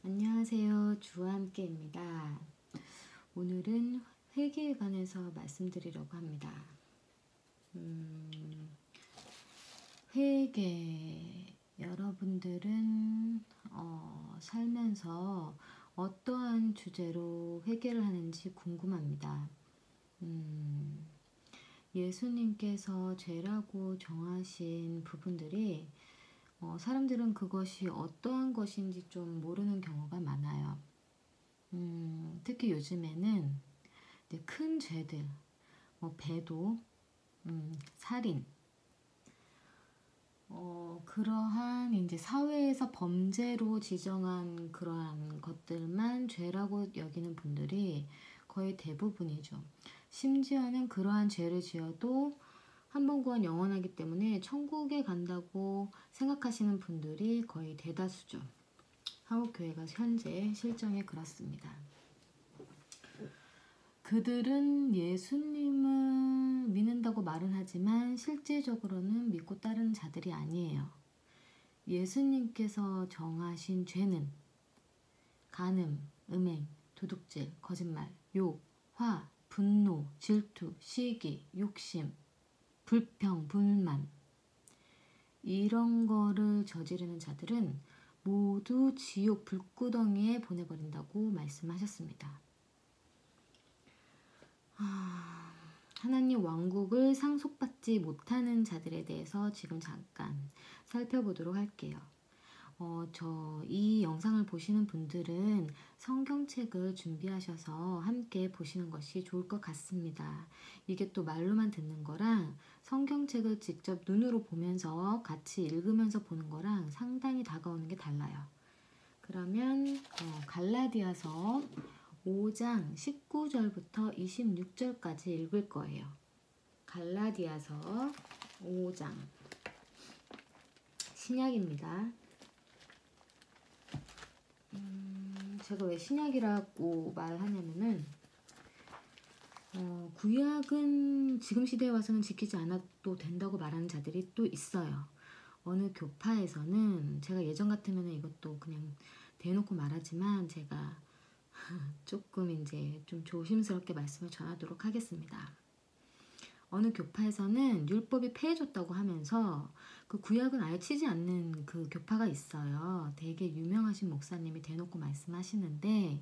안녕하세요. 주와 함께입니다. 오늘은 회개에 관해서 말씀드리려고 합니다. 회개, 여러분들은 살면서 어떠한 주제로 회개를 하는지 궁금합니다. 예수님께서 죄라고 정하신 부분들이 사람들은 그것이 어떠한 것인지 좀 모르는 경우가 많아요. 특히 요즘에는 이제 큰 죄들, 배도, 살인, 그러한 이제 사회에서 범죄로 지정한 그러한 것들만 죄라고 여기는 분들이 거의 대부분이죠. 심지어는 그러한 죄를 지어도 한 번 구원 영원하기 때문에 천국에 간다고 생각하시는 분들이 거의 대다수죠. 한국교회가 현재 실정에 그렇습니다. 그들은 예수님을 믿는다고 말은 하지만 실제적으로는 믿고 따르는 자들이 아니에요. 예수님께서 정하신 죄는 간음, 음행, 도둑질, 거짓말, 욕, 화, 분노, 질투, 시기, 욕심, 불평, 불만, 이런 거를 저지르는 자들은 모두 지옥 불구덩이에 보내버린다고 말씀하셨습니다. 하나님 왕국을 상속받지 못하는 자들에 대해서 지금 잠깐 살펴보도록 할게요. 이 영상을 보시는 분들은 성경책을 준비하셔서 함께 보시는 것이 좋을 것 같습니다. 이게 또 말로만 듣는 거랑 성경책을 직접 눈으로 보면서 같이 읽으면서 보는 거랑 상당히 다가오는 게 달라요. 그러면 갈라디아서 5장 19절부터 26절까지 읽을 거예요. 갈라디아서 5장 신약입니다. 제가 왜 신약이라고 말하냐면은 구약은 지금 시대에 와서는 지키지 않아도 된다고 말하는 자들이 또 있어요. 어느 교파에서는 제가 예전 같으면 이것도 그냥 대놓고 말하지만 제가 조금 이제 좀 조심스럽게 말씀을 전하도록 하겠습니다. 어느 교파에서는 율법이 폐해졌다고 하면서 그 구약은 아예 치지 않는 그 교파가 있어요. 되게 유명하신 목사님이 대놓고 말씀하시는데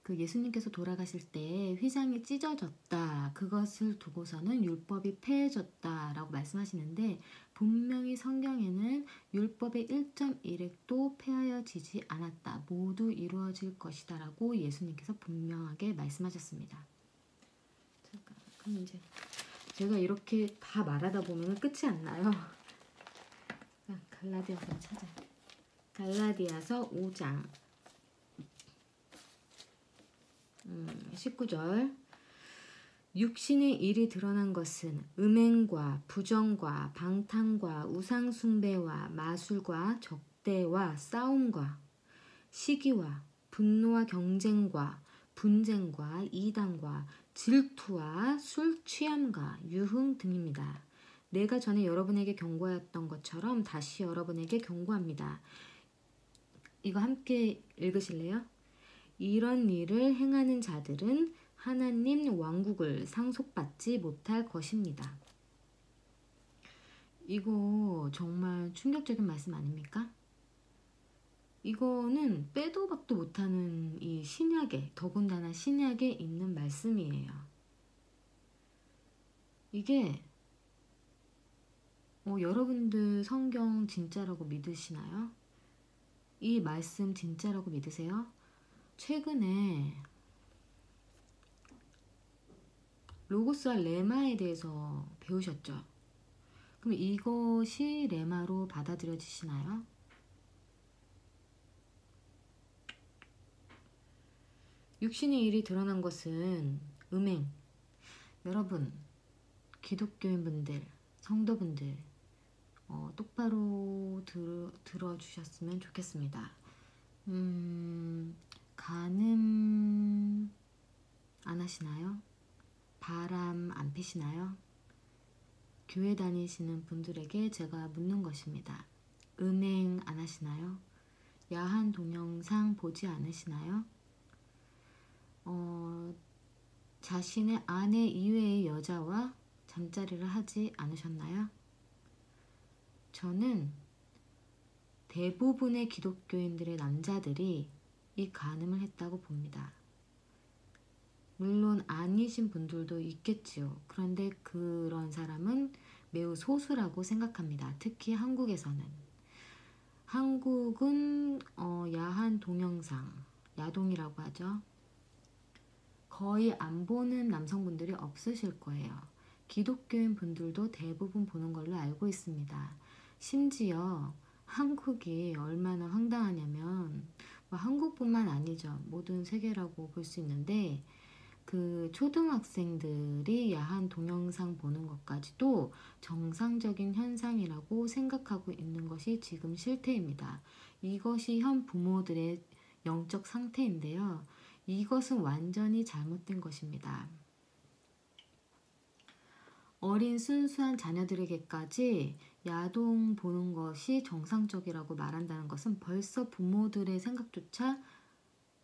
그 예수님께서 돌아가실 때 휘장이 찢어졌다. 그것을 두고서는 율법이 폐해졌다라고 말씀하시는데 분명히 성경에는 율법의 1.1획도 폐하여지지 않았다. 모두 이루어질 것이다 라고 예수님께서 분명하게 말씀하셨습니다. 잠깐, 그럼 이제 제가 이렇게 다 말하다 보면 끝이 안 나요. 갈라디아서 찾아요. 갈라디아서 5장 19절 육신의 일이 드러난 것은 음행과 부정과 방탕과 우상숭배와 마술과 적대와 싸움과 시기와 분노와 경쟁과 분쟁과 이단과 질투와 술 취함과 유흥 등입니다. 내가 전에 여러분에게 경고하였던 것처럼 다시 여러분에게 경고합니다. 이거 함께 읽으실래요? 이런 일을 행하는 자들은 하나님 왕국을 상속받지 못할 것입니다. 이거 정말 충격적인 말씀 아닙니까? 이거는 빼도 박도 못하는 이 신약에, 더군다나 신약에 있는 말씀이에요. 이게 여러분들 성경 진짜라고 믿으시나요? 이 말씀 진짜라고 믿으세요? 최근에 로고스와 레마에 대해서 배우셨죠? 그럼 이것이 레마로 받아들여지시나요? 육신의 일이 드러난 것은 음행. 여러분, 기독교인분들, 성도분들 똑바로 들어주셨으면 좋겠습니다. 간음 안 하시나요? 바람 안 피시나요? 교회 다니시는 분들에게 제가 묻는 것입니다. 음행 안 하시나요? 야한 동영상 보지 않으시나요? 자신의 아내 이외의 여자와 잠자리를 하지 않으셨나요? 저는 대부분의 기독교인들의 남자들이 이 간음을 했다고 봅니다. 물론 아니신 분들도 있겠지요. 그런데 그런 사람은 매우 소수라고 생각합니다. 특히 한국에서는. 한국은 야한 동영상, 야동이라고 하죠. 거의 안 보는 남성분들이 없으실 거예요. 기독교인 분들도 대부분 보는 걸로 알고 있습니다. 심지어 한국이 얼마나 황당하냐면 한국뿐만 아니죠. 모든 세계라고 볼 수 있는데 그 초등학생들이 야한 동영상 보는 것까지도 정상적인 현상이라고 생각하고 있는 것이 지금 실태입니다. 이것이 현 부모들의 영적 상태인데요. 이것은 완전히 잘못된 것입니다. 어린 순수한 자녀들에게까지 야동 보는 것이 정상적이라고 말한다는 것은 벌써 부모들의 생각조차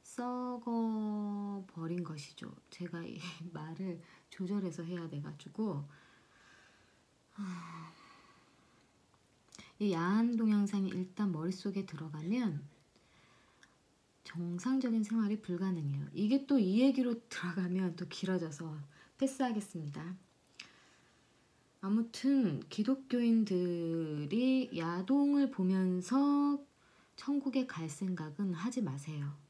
썩어버린 것이죠. 제가 이 말을 조절해서 해야 돼가지고 이 야한 동영상이 일단 머릿속에 들어가면 정상적인 생활이 불가능해요. 이게 또 이 얘기로 들어가면 또 길어져서 패스하겠습니다. 아무튼 기독교인들이 야동을 보면서 천국에 갈 생각은 하지 마세요.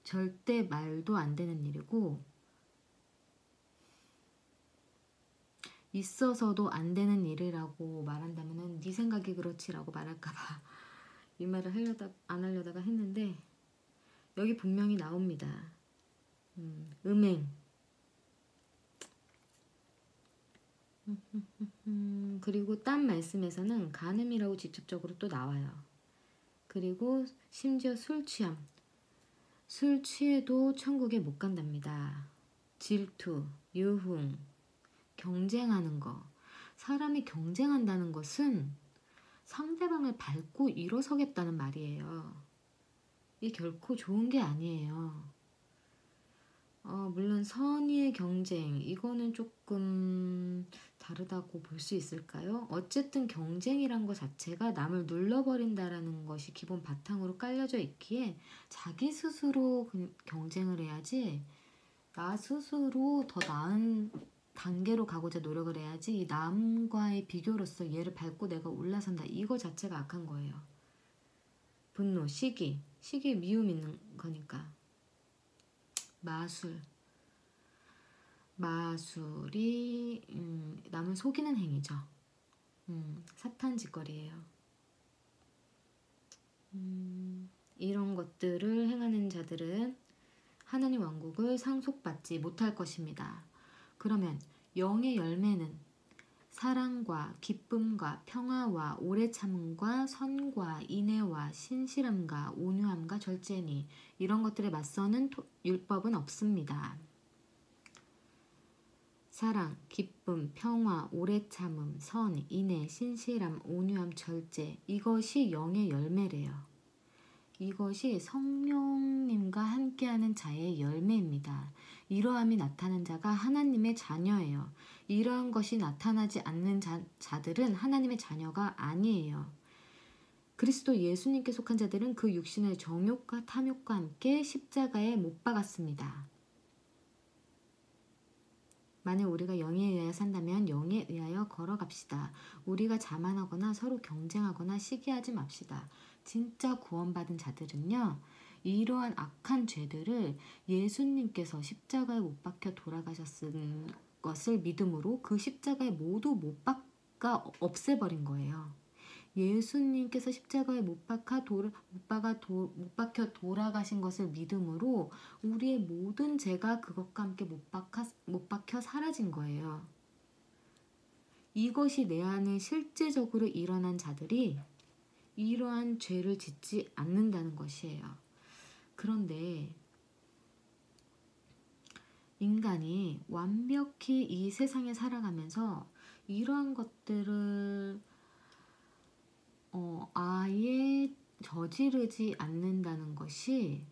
절대 말도 안 되는 일이고 있어서도 안 되는 일이라고 말한다면 네 생각이 그렇지라고 말할까봐 이 말을 안 하려다가 했는데 여기 분명히 나옵니다. 음행 그리고 딴 말씀에서는 간음이라고 직접적으로 또 나와요. 그리고 심지어 술 취해도 천국에 못 간답니다. 질투, 유흥, 경쟁하는 거. 사람이 경쟁한다는 것은 상대방을 밟고 일어서겠다는 말이에요. 이 결코 좋은 게 아니에요. 물론 선의의 경쟁, 이거는 조금 다르다고 볼 수 있을까요? 어쨌든 경쟁이란 것 자체가 남을 눌러버린다라는 것이 기본 바탕으로 깔려져 있기에 자기 스스로 경쟁을 해야지 나 스스로 더 나은 단계로 가고자 노력을 해야지 이 남과의 비교로서 얘를 밟고 내가 올라선다 이거 자체가 악한 거예요. 분노, 시기, 미움 있는 거니까. 마술이 남을 속이는 행위죠. 사탄 짓거리예요. 이런 것들을 행하는 자들은 하나님 왕국을 상속받지 못할 것입니다. 그러면 영의 열매는 사랑과 기쁨과 평화와 오래 참음과 선과 인애와 신실함과 온유함과 절제니 이런 것들에 맞서는 율법은 없습니다. 사랑, 기쁨, 평화, 오래 참음, 선, 인애, 신실함, 온유함, 절제 이것이 영의 열매래요. 이것이 성령님과 함께하는 자의 열매입니다. 이러함이 나타나는 자가 하나님의 자녀예요. 이러한 것이 나타나지 않는 자들은 하나님의 자녀가 아니에요. 그리스도 예수님께 속한 자들은 그 육신의 정욕과 탐욕과 함께 십자가에 못 박았습니다. 만약 우리가 영에 의하여 산다면 영에 의하여 걸어갑시다. 우리가 자만하거나 서로 경쟁하거나 시기하지 맙시다. 진짜 구원받은 자들은요. 이러한 악한 죄들을 예수님께서 십자가에 못 박혀 돌아가셨은 것을 믿음으로 그 십자가에 모두 못 박아 없애버린 거예요. 예수님께서 십자가에 못 박혀 돌아가신 것을 믿음으로 우리의 모든 죄가 그것과 함께 못 박혀 사라진 거예요. 이것이 내 안에 실제적으로 일어난 자들이 이러한 죄를 짓지 않는다는 것이에요. 그런데 인간이 완벽히 이 세상에 살아가면서 이러한 것들을 아예 저지르지 않는다는 것이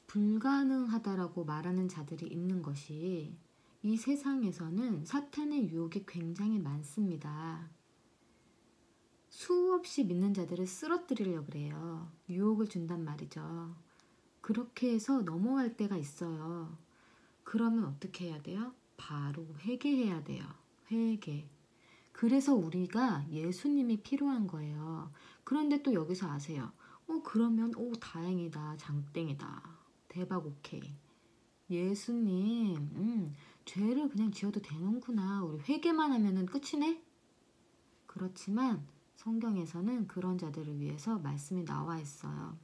불가능하다라고 말하는 자들이 있는 것이 이 세상에서는 사탄의 유혹이 굉장히 많습니다. 수없이 믿는 자들을 쓰러뜨리려고 그래요. 유혹을 준단 말이죠. 그렇게 해서 넘어갈 때가 있어요. 그러면 어떻게 해야 돼요? 바로 회개해야 돼요. 회개. 그래서 우리가 예수님이 필요한 거예요. 그런데 또 여기서 아세요. 그러면 다행이다. 장땡이다. 대박 오케이. 예수님 죄를 그냥 지어도 되는구나. 우리 회개만 하면은 끝이네? 그렇지만 성경에서는 그런 자들을 위해서 말씀이 나와 있어요.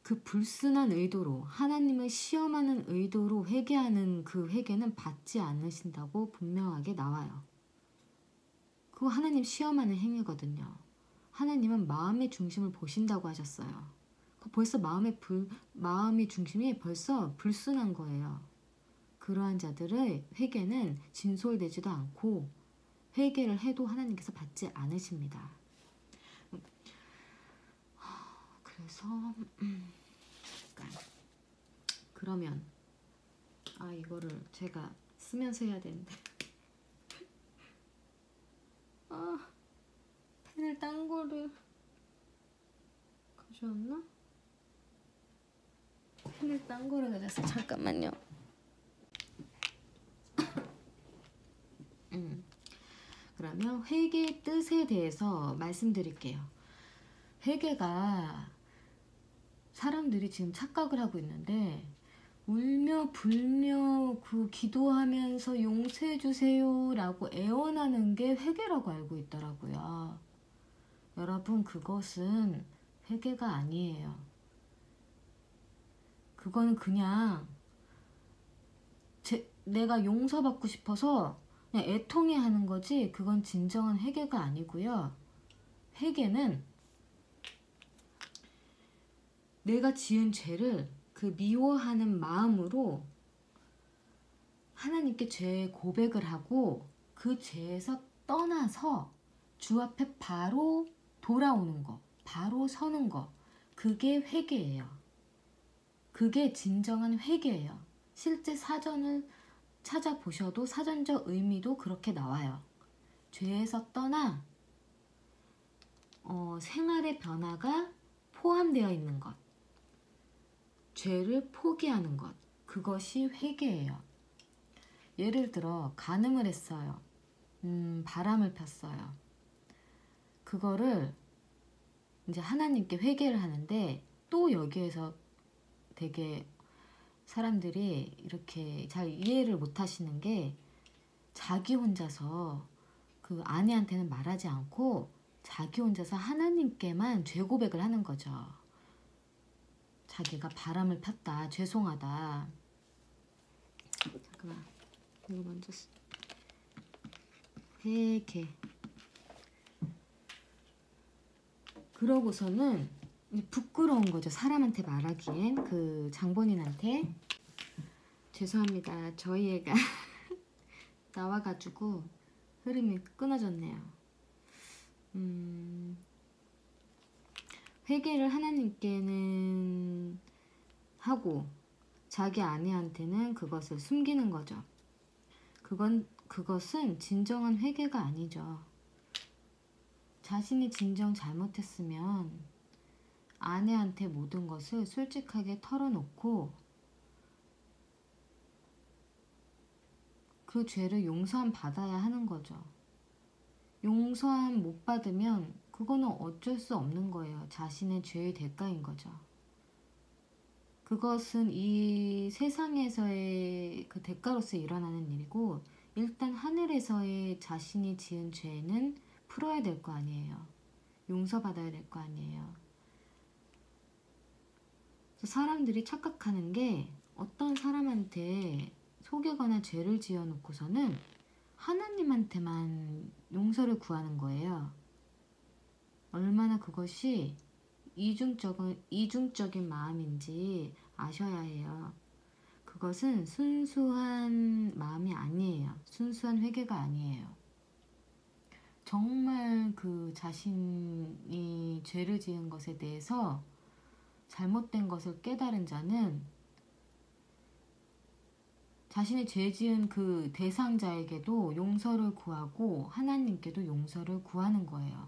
그 불순한 의도로 하나님을 시험하는 의도로 회개하는 그 회개는 받지 않으신다고 분명하게 나와요. 그거 하나님 시험하는 행위거든요. 하나님은 마음의 중심을 보신다고 하셨어요. 벌써 마음의 중심이 벌써 불순한 거예요. 그러한 자들의 회개는 진솔되지도 않고 회개를 해도 하나님께서 받지 않으십니다. 그래서 그러면 이거를 제가 쓰면서 해야 되는데 펜을 딴 거를 가져왔나? 펜을 딴 거를 가져왔어. 잠깐만요. 그러면 회개의 뜻에 대해서 말씀드릴게요. 회개가 사람들이 지금 착각을 하고 있는데 울며 불며 기도하면서 용서해 주세요 라고 애원하는 게 회개라고 알고 있더라고요. 여러분, 그것은 회개가 아니에요. 그건 그냥 내가 용서받고 싶어서 그냥 애통해 하는 거지, 그건 진정한 회개가 아니고요. 회개는 내가 지은 죄를 그 미워하는 마음으로 하나님께 죄 고백을 하고 그 죄에서 떠나서 주 앞에 바로 돌아오는 거, 바로 서는 거, 그게 회개예요. 그게 진정한 회개예요. 실제 사전을 찾아보셔도 사전적 의미도 그렇게 나와요. 죄에서 떠나 생활의 변화가 포함되어 있는 것, 죄를 포기하는 것, 그것이 회개예요. 예를 들어 간음을 했어요. 바람을 폈어요. 그거를 이제 하나님께 회개를 하는데, 또 여기에서 되게 사람들이 이렇게 잘 이해를 못 하시는 게, 자기 혼자서 그 아내한테는 말하지 않고 자기 혼자서 하나님께만 죄 고백을 하는 거죠. 자기가 바람을 폈다, 죄송하다. 잠깐만, 이거 먼저 회개. 그러고서는 부끄러운 거죠. 사람한테 말하기엔, 그 장본인한테. 죄송합니다. 저희 애가 나와가지고 흐름이 끊어졌네요. 회개를 하나님께는 하고 자기 아내한테는 그것을 숨기는 거죠. 그것은 진정한 회개가 아니죠. 자신이 진정 잘못했으면 아내한테 모든 것을 솔직하게 털어놓고 그 죄를 용서함 받아야 하는 거죠. 용서함 못 받으면 그거는 어쩔 수 없는 거예요. 자신의 죄의 대가인 거죠. 그것은 이 세상에서의 그 대가로서 일어나는 일이고, 일단 하늘에서의 자신이 지은 죄는 풀어야 될 거 아니에요. 용서받아야 될 거 아니에요. 사람들이 착각하는 게, 어떤 사람한테 속이거나 죄를 지어놓고서는 하나님한테만 용서를 구하는 거예요. 얼마나 그것이 이중적인 마음인지 아셔야 해요. 그것은 순수한 마음이 아니에요. 순수한 회개가 아니에요. 정말 그 자신이 죄를 지은 것에 대해서 잘못된 것을 깨달은 자는 자신이 죄 지은 그 대상자에게도 용서를 구하고 하나님께도 용서를 구하는 거예요.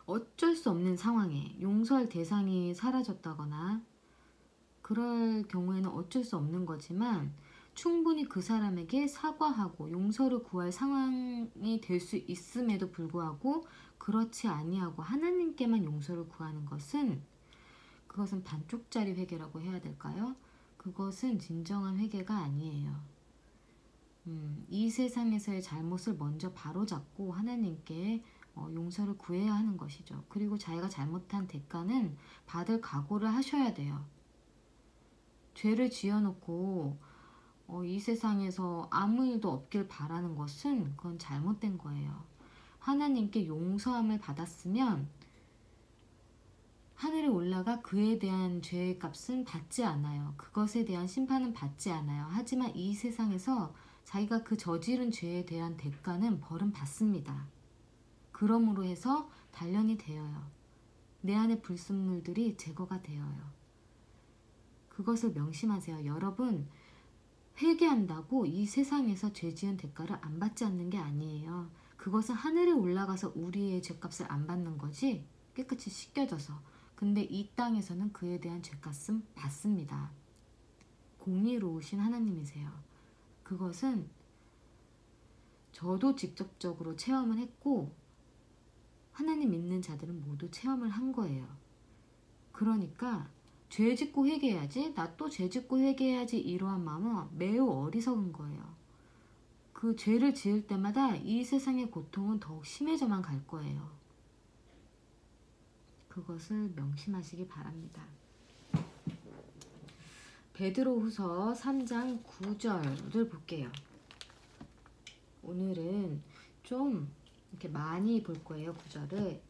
어쩔 수 없는 상황에 용서할 대상이 사라졌다거나 그럴 경우에는 어쩔 수 없는 거지만 충분히 그 사람에게 사과하고 용서를 구할 상황이 될 수 있음에도 불구하고 그렇지 아니하고 하나님께만 용서를 구하는 것은 그것은 반쪽짜리 회개라고 해야 될까요? 그것은 진정한 회개가 아니에요. 이 세상에서의 잘못을 먼저 바로잡고 하나님께 용서를 구해야 하는 것이죠. 그리고 자기가 잘못한 대가는 받을 각오를 하셔야 돼요. 죄를 지어놓고 이 세상에서 아무 일도 없길 바라는 것은 그건 잘못된 거예요. 하나님께 용서함을 받았으면 하늘에 올라가 그에 대한 죄의 값은 받지 않아요. 그것에 대한 심판은 받지 않아요. 하지만 이 세상에서 자기가 그 저지른 죄에 대한 대가는 벌은 받습니다. 그러므로 해서 단련이 되어요. 내 안의 불순물들이 제거가 되어요. 그것을 명심하세요. 여러분, 회개한다고 이 세상에서 죄 지은 대가를 안 받지 않는 게 아니에요. 그것은 하늘에 올라가서 우리의 죄값을 안 받는 거지 깨끗이 씻겨져서. 근데 이 땅에서는 그에 대한 죄값은 받습니다. 공의로우신 하나님이세요. 그것은 저도 직접적으로 체험을 했고 하나님 믿는 자들은 모두 체험을 한 거예요. 그러니까 죄 짓고 회개해야지, 나 또 죄 짓고 회개해야지 이러한 마음은 매우 어리석은 거예요. 그 죄를 지을 때마다 이 세상의 고통은 더욱 심해져만 갈 거예요. 그것을 명심하시기 바랍니다. 베드로후서 3장 9절을 볼게요. 오늘은 좀 이렇게 많이 볼 거예요. 9절을.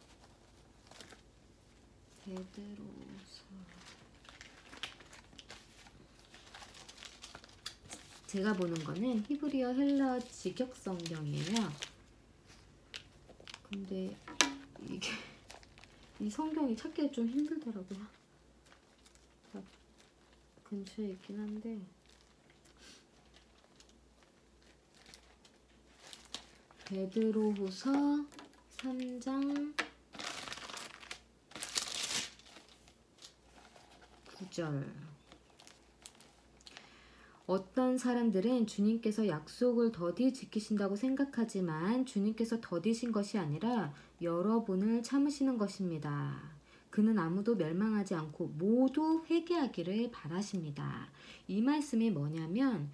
베드로후서. 제가 보는 거는 히브리어 헬라어 직역 성경이에요. 근데 이게 이 성경이 찾기가 좀 힘들더라고요. 근처에 있긴 한데 베드로후서 3장 9절. 어떤 사람들은 주님께서 약속을 더디 지키신다고 생각하지만 주님께서 더디신 것이 아니라 여러분을 참으시는 것입니다. 그는 아무도 멸망하지 않고 모두 회개하기를 바라십니다. 이 말씀이 뭐냐면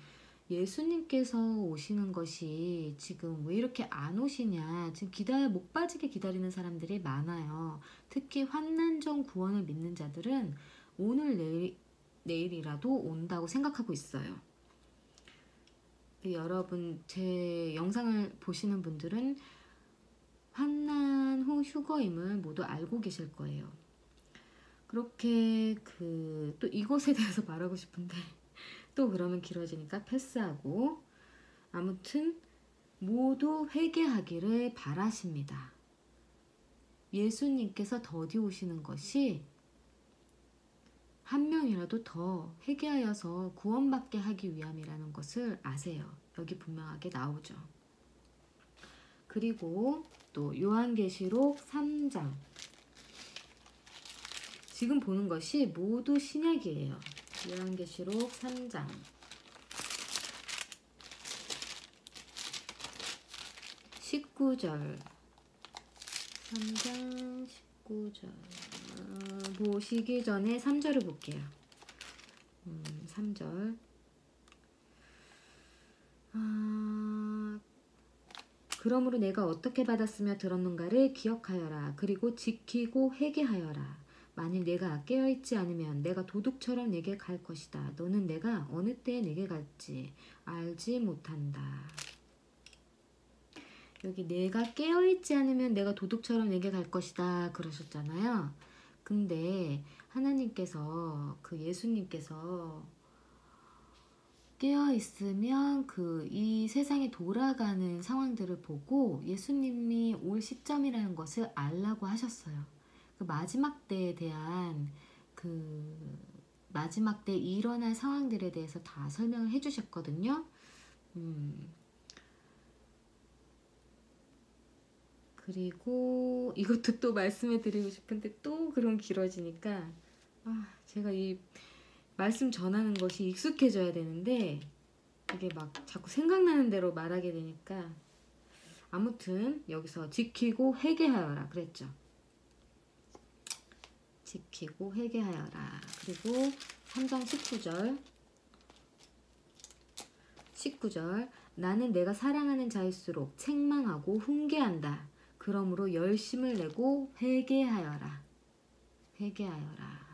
예수님께서 오시는 것이 지금 왜 이렇게 안 오시냐, 지금 목 빠지게 기다리는 사람들이 많아요. 특히 환난전 구원을 믿는 자들은 오늘 내일이라도 온다고 생각하고 있어요. 여러분, 제 영상을 보시는 분들은 환난 후 휴거임을 모두 알고 계실 거예요. 그렇게 또 이것에 대해서 말하고 싶은데 또 그러면 길어지니까 패스하고, 아무튼 모두 회개하기를 바라십니다. 예수님께서 더디 오시는 것이 한 명이라도 더 회개하여서 구원받게 하기 위함이라는 것을 아세요. 여기 분명하게 나오죠. 그리고 또 요한계시록 3장. 지금 보는 것이 모두 신약이에요. 요한계시록 3장. 19절. 3장 19절. 보시기 전에 3절을 볼게요. 3절. 그러므로 내가 어떻게 받았으며 들었는가를 기억하여라. 그리고 지키고 회개하여라. 만일 내가 깨어있지 않으면 내가 도둑처럼 내게 갈 것이다. 너는 내가 어느 때에 내게 갈지 알지 못한다. 여기 내가 깨어있지 않으면 내가 도둑처럼 내게 갈 것이다 그러셨잖아요. 근데 하나님께서, 예수님께서 깨어 있으면 이 세상이 돌아가는 상황들을 보고 예수님이 올 시점이라는 것을 알라고 하셨어요. 그 마지막 때에 대한 마지막 때 일어날 상황들에 대해서 다 설명을 해주셨거든요. 그리고 이것도 또 말씀해 드리고 싶은데 또 그럼 길어지니까 제가 이 말씀 전하는 것이 익숙해져야 되는데 이게 막 자꾸 생각나는 대로 말하게 되니까 아무튼 여기서 지키고 회개하여라 그랬죠. 지키고 회개하여라. 그리고 3장 19절 나는 내가 사랑하는 자일수록 책망하고 훈계한다. 그러므로 열심을 내고 회개하여라. 회개하여라.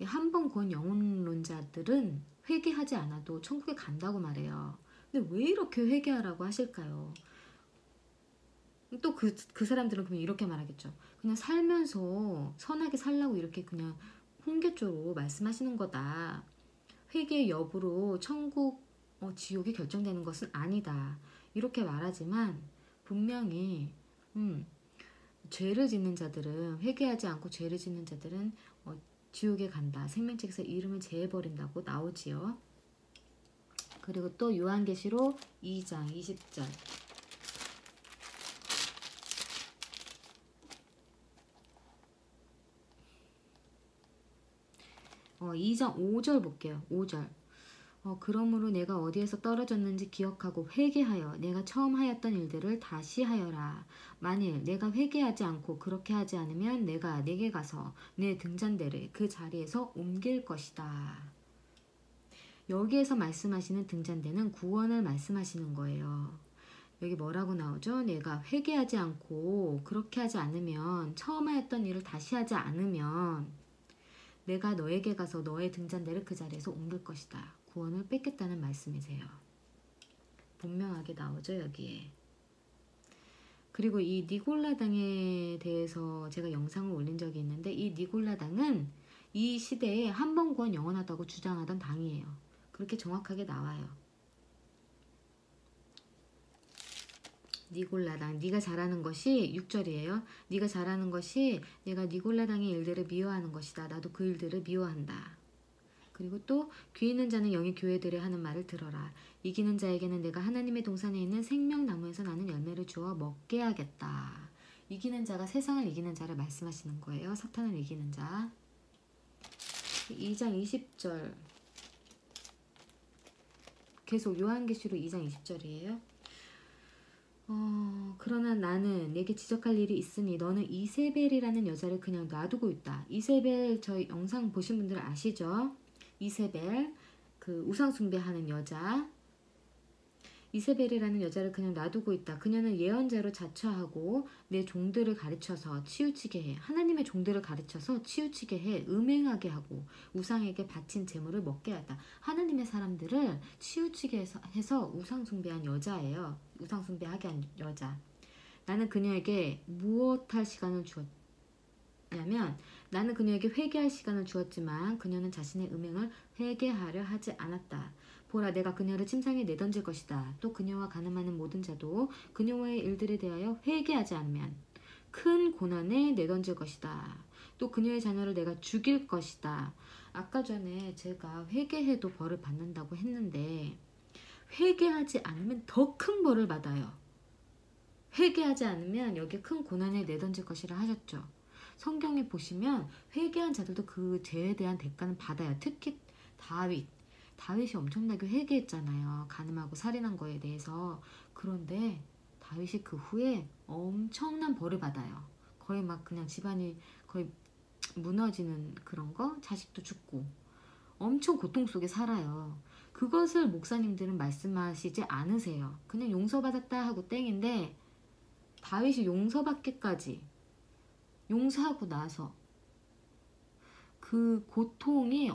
한 번 본 영혼론자들은 회개하지 않아도 천국에 간다고 말해요. 근데 왜 이렇게 회개하라고 하실까요? 또 그 사람들은 그냥 이렇게 말하겠죠. 그냥 살면서 선하게 살라고 이렇게 그냥 훈계조로 말씀하시는 거다. 회개 여부로 천국, 지옥이 결정되는 것은 아니다. 이렇게 말하지만 분명히 죄를 짓는 자들은 회개하지 않고 죄를 짓는 자들은 지옥에 간다. 생명책에서 이름을 제해버린다고 나오지요. 그리고 또 요한계시록 2장 20절 2장 5절 볼게요. 5절 그러므로 내가 어디에서 떨어졌는지 기억하고 회개하여 내가 처음 하였던 일들을 다시 하여라. 만일 내가 회개하지 않고 그렇게 하지 않으면 내가 내게 가서 내 등잔대를 그 자리에서 옮길 것이다. 여기에서 말씀하시는 등잔대는 구원을 말씀하시는 거예요. 여기 뭐라고 나오죠? 내가 회개하지 않고 그렇게 하지 않으면 처음 하였던 일을 다시 하지 않으면 내가 너에게 가서 너의 등잔대를 그 자리에서 옮길 것이다. 구원을 뺏겠다는 말씀이세요. 분명하게 나오죠 여기에. 그리고 이 니골라당에 대해서 제가 영상을 올린 적이 있는데 이 니골라당은 이 시대에 한 번 구원 영원하다고 주장하던 당이에요. 그렇게 정확하게 나와요. 니골라당, 네가 잘하는 것이 6절이에요. 네가 잘하는 것이 내가 니골라당의 일들을 미워하는 것이다. 나도 그 일들을 미워한다. 그리고 또 귀 있는 자는 영의 교회들에 하는 말을 들어라. 이기는 자에게는 내가 하나님의 동산에 있는 생명나무에서 나는 열매를 주어 먹게 하겠다. 이기는 자가 세상을 이기는 자를 말씀하시는 거예요. 사탄을 이기는 자. 2장 20절 계속 요한계시록 2장 20절이에요. 그러나 나는 내게 지적할 일이 있으니 너는 이세벨이라는 여자를 그냥 놔두고 있다. 이세벨 저희 영상 보신 분들 아시죠? 이세벨 그 우상 숭배하는 여자. 이세벨이라는 여자를 그냥 놔두고 있다. 그녀는 예언자로 자처하고 내 종들을 가르쳐서 치우치게 해. 하나님의 종들을 가르쳐서 치우치게 해. 음행하게 하고 우상에게 바친 재물을 먹게 하다. 하나님의 사람들을 치우치게 해서 우상 숭배한 여자예요. 우상 숭배하게 한 여자. 나는 그녀에게 무엇할 시간을 주었냐면 나는 그녀에게 회개할 시간을 주었지만 그녀는 자신의 음행을 회개하려 하지 않았다. 보라 내가 그녀를 침상에 내던질 것이다. 또 그녀와 가늠하는 모든 자도 그녀와의 일들에 대하여 회개하지 않으면 큰 고난에 내던질 것이다. 또 그녀의 자녀를 내가 죽일 것이다. 아까 전에 제가 회개해도 벌을 받는다고 했는데 회개하지 않으면 더 큰 벌을 받아요. 회개하지 않으면 여기에 큰 고난에 내던질 것이라 하셨죠. 성경에 보시면 회개한 자들도 그 죄에 대한 대가는 받아요. 특히 다윗이 엄청나게 회개했잖아요. 간음하고 살인한 거에 대해서. 그런데 다윗이 그 후에 엄청난 벌을 받아요. 거의 막 그냥 집안이 거의 무너지는 그런 거? 자식도 죽고 엄청 고통 속에 살아요. 그것을 목사님들은 말씀하시지 않으세요. 그냥 용서받았다 하고 땡인데 다윗이 용서받기까지 용서하고 나서 그 고통이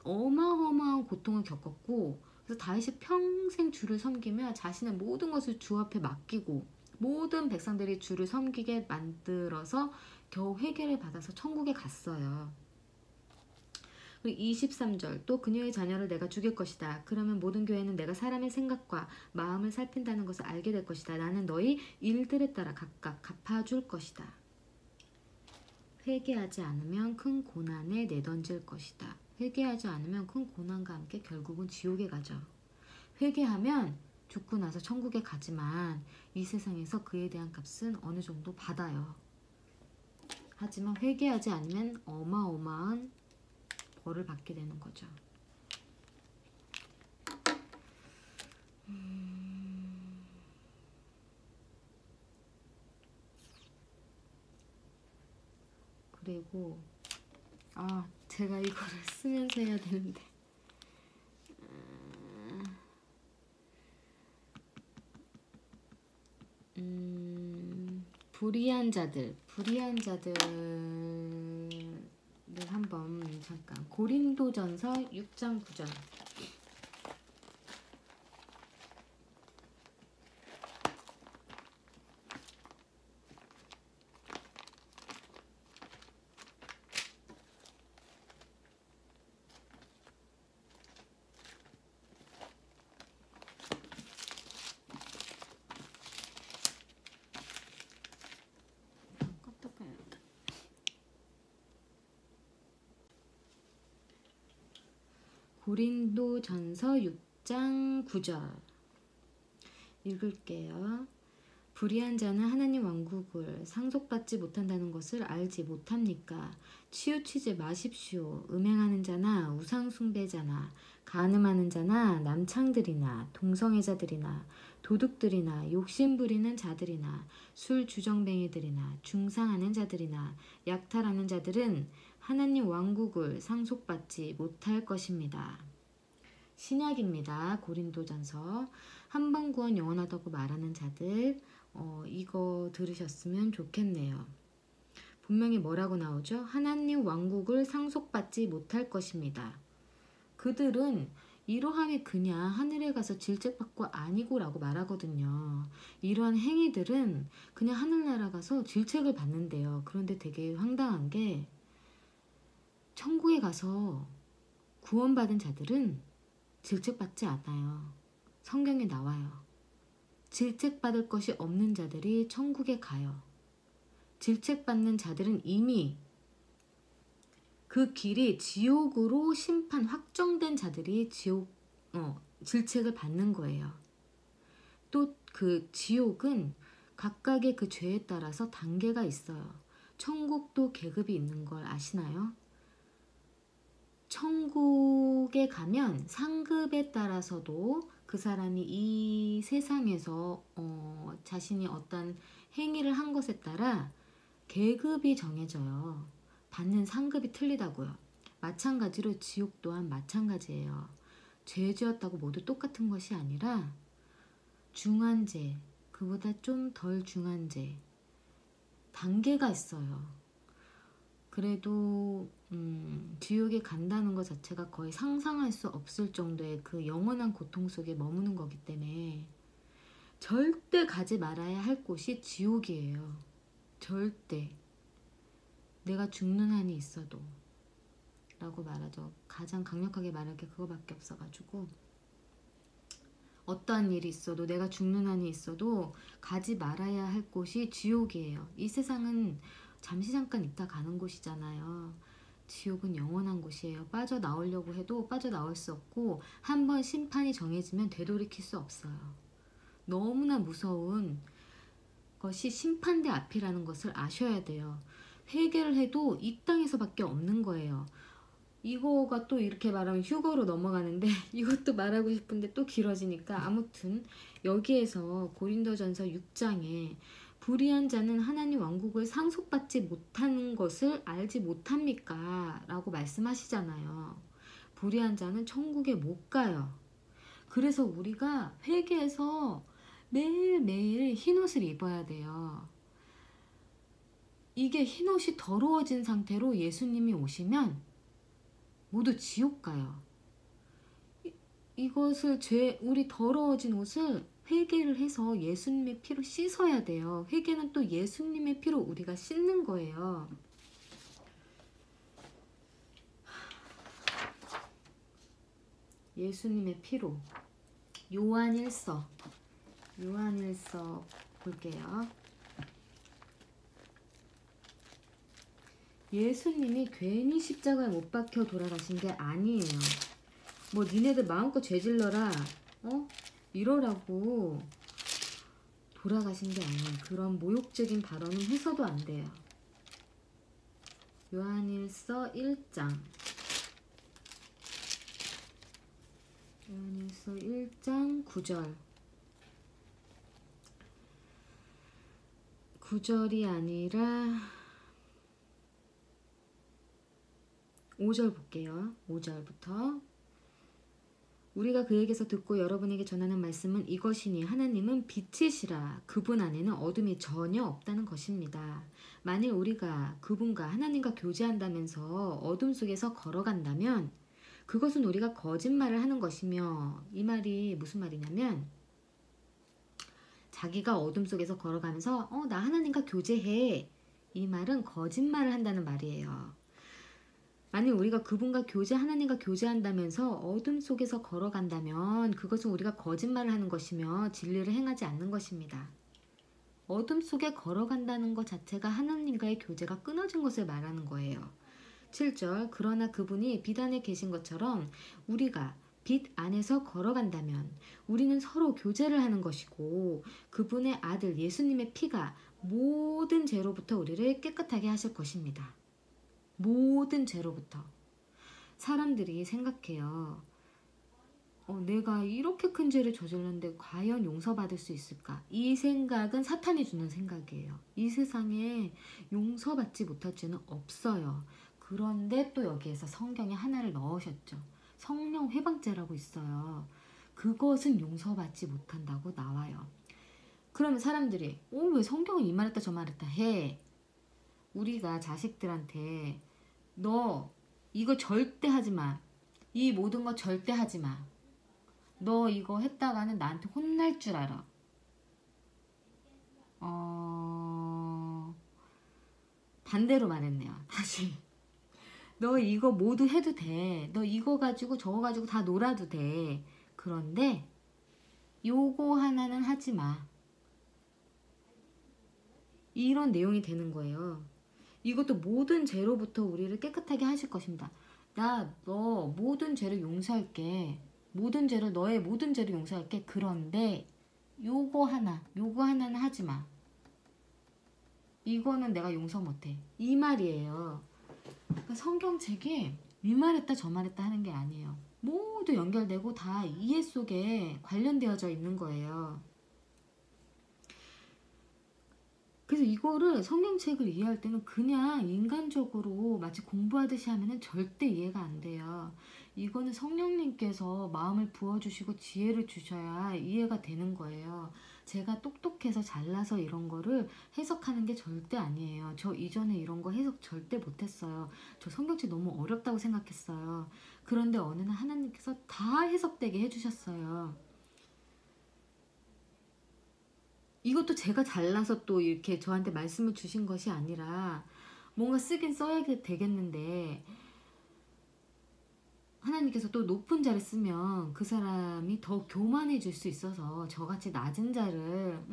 어마어마한 고통을 겪었고 그래서 다윗이 평생 주를 섬기며 자신의 모든 것을 주 앞에 맡기고 모든 백성들이 주를 섬기게 만들어서 겨우 회개를 받아서 천국에 갔어요. 그리고 23절 또 그녀의 자녀를 내가 죽일 것이다. 그러면 모든 교회는 내가 사람의 생각과 마음을 살핀다는 것을 알게 될 것이다. 나는 너희 일들에 따라 각각 갚아줄 것이다. 회개하지 않으면 큰 고난에 내던질 것이다. 회개하지 않으면 큰 고난과 함께 결국은 지옥에 가죠. 회개하면 죽고 나서 천국에 가지만 이 세상에서 그에 대한 값은 어느 정도 받아요. 하지만 회개하지 않으면 어마어마한 벌을 받게 되는 거죠. 그리고 제가 이거를 쓰면서 해야 되는데 불의한 자들을 한번 잠깐 고린도전서 6장 9절 고린도전서 6장 9절 읽을게요. 불의한 자는 하나님 왕국을 상속받지 못한다는 것을 알지 못합니까? 치우치지 마십시오. 음행하는 자나 우상숭배자나 간음하는 자나 남창들이나 동성애자들이나 도둑들이나 욕심부리는 자들이나 술주정뱅이들이나 중상하는 자들이나 약탈하는 자들은 하나님 왕국을 상속받지 못할 것입니다. 신약입니다. 고린도전서. 한번 구원 영원하다고 말하는 자들 이거 들으셨으면 좋겠네요. 분명히 뭐라고 나오죠? 하나님 왕국을 상속받지 못할 것입니다. 그들은 이러함이 그냥 하늘에 가서 질책받고 아니고 라고 말하거든요. 이러한 행위들은 그냥 하늘나라 가서 질책을 받는데요. 그런데 되게 황당한 게 천국에 가서 구원받은 자들은 질책받지 않아요. 성경에 나와요. 질책받을 것이 없는 자들이 천국에 가요. 질책받는 자들은 이미 그 길이 지옥으로 심판 확정된 자들이 질책을 받는 거예요. 또 그 지옥은 각각의 그 죄에 따라서 단계가 있어요. 천국도 계급이 있는 걸 아시나요? 천국에 가면 상급에 따라서도 그 사람이 이 세상에서 자신이 어떤 행위를 한 것에 따라 계급이 정해져요. 받는 상급이 틀리다고요. 마찬가지로 지옥 또한 마찬가지예요. 죄 지었다고 모두 똑같은 것이 아니라 중한 죄, 그보다 좀 덜 중한 죄, 단계가 있어요. 그래도 지옥에 간다는 것 자체가 거의 상상할 수 없을 정도의 그 영원한 고통 속에 머무는 거기 때문에 절대 가지 말아야 할 곳이 지옥이에요. 절대. 내가 죽는 한이 있어도 라고 말하죠. 가장 강력하게 말할 게 그거밖에 없어가지고 어떠한 일이 있어도 내가 죽는 한이 있어도 가지 말아야 할 곳이 지옥이에요. 이 세상은 잠시 잠깐 있다 가는 곳이잖아요. 지옥은 영원한 곳이에요. 빠져나오려고 해도 빠져나올 수 없고 한번 심판이 정해지면 되돌이킬 수 없어요. 너무나 무서운 것이 심판대 앞이라는 것을 아셔야 돼요. 회개를 해도 이 땅에서밖에 없는 거예요. 이거가 또 이렇게 말하면 휴거로 넘어가는데 이것도 말하고 싶은데 또 길어지니까 아무튼 여기에서 고린도전서 6장에 불의한 자는 하나님 왕국을 상속받지 못하는 것을 알지 못합니까? 라고 말씀하시잖아요. 불의한 자는 천국에 못 가요. 그래서 우리가 회개해서 매일매일 흰옷을 입어야 돼요. 이게 흰옷이 더러워진 상태로 예수님이 오시면 모두 지옥 가요. 이것을 우리 더러워진 옷을 회개를 해서 예수님의 피로 씻어야 돼요. 회개는 또 예수님의 피로 우리가 씻는 거예요. 예수님의 피로. 요한일서 볼게요. 예수님이 괜히 십자가에 못 박혀 돌아가신 게 아니에요. 뭐 니네들 마음껏 죄질러라 이러라고 돌아가신 게 아니에요. 그런 모욕적인 발언은 해서도 안 돼요. 요한일서 1장 9절 9절이 아니라 5절 볼게요. 5절부터 우리가 그에게서 듣고 여러분에게 전하는 말씀은 이것이니 하나님은 빛이시라 그분 안에는 어둠이 전혀 없다는 것입니다. 만일 우리가 그분과 하나님과 교제한다면서 어둠 속에서 걸어간다면 그것은 우리가 거짓말을 하는 것이며, 이 말이 무슨 말이냐면 자기가 어둠 속에서 걸어가면서 나 하나님과 교제해, 이 말은 거짓말을 한다는 말이에요. 만일 우리가 그분과 하나님과 교제한다면서 어둠 속에서 걸어간다면 그것은 우리가 거짓말을 하는 것이며 진리를 행하지 않는 것입니다. 어둠 속에 걸어간다는 것 자체가 하나님과의 교제가 끊어진 것을 말하는 거예요. 7절 그러나 그분이 빛 안에 계신 것처럼 우리가 빛 안에서 걸어간다면 우리는 서로 교제를 하는 것이고 그분의 아들 예수님의 피가 모든 죄로부터 우리를 깨끗하게 하실 것입니다. 모든 죄로부터. 사람들이 생각해요. 내가 이렇게 큰 죄를 저질렀는데 과연 용서받을 수 있을까? 이 생각은 사탄이 주는 생각이에요. 이 세상에 용서받지 못할 죄는 없어요. 그런데 또 여기에서 성경에 하나를 넣으셨죠. 성령 회방죄라고 있어요. 그것은 용서받지 못한다고 나와요. 그러면 사람들이 왜 성경은 이 말했다 저 말했다 해. 우리가 자식들한테 너 이거 절대 하지 마. 이 모든 거 절대 하지 마. 너 이거 했다가는 나한테 혼날 줄 알아. 반대로 말했네요. 다시. 너 이거 모두 해도 돼. 너 이거 가지고 저거 가지고 다 놀아도 돼. 그런데 요거 하나는 하지 마. 이런 내용이 되는 거예요. 이것도 모든 죄로부터 우리를 깨끗하게 하실 것입니다. 나 너 모든 죄를 용서할게. 너의 모든 죄를 용서할게. 그런데 요거 하나는 하지 마. 이거는 내가 용서 못해. 이 말이에요. 그러니까 성경책이 이 말했다 저 말했다 하는 게 아니에요. 모두 연결되고 다 이해 속에 관련되어져 있는 거예요. 그래서 이거를 성경책을 이해할 때는 그냥 인간적으로 마치 공부하듯이 하면은 절대 이해가 안 돼요. 이거는 성령님께서 마음을 부어주시고 지혜를 주셔야 이해가 되는 거예요. 제가 똑똑해서 잘나서 이런 거를 해석하는 게 절대 아니에요. 저 이전에 이런 거 해석 절대 못했어요. 저 성경책 너무 어렵다고 생각했어요. 그런데 어느 날 하나님께서 다 해석되게 해주셨어요. 이것도 제가 잘나서 또 이렇게 저한테 말씀을 주신 것이 아니라 뭔가 쓰긴 써야 되겠는데 하나님께서 또 높은 자를 쓰면 그 사람이 더 교만해질 수 있어서 저같이 낮은 자를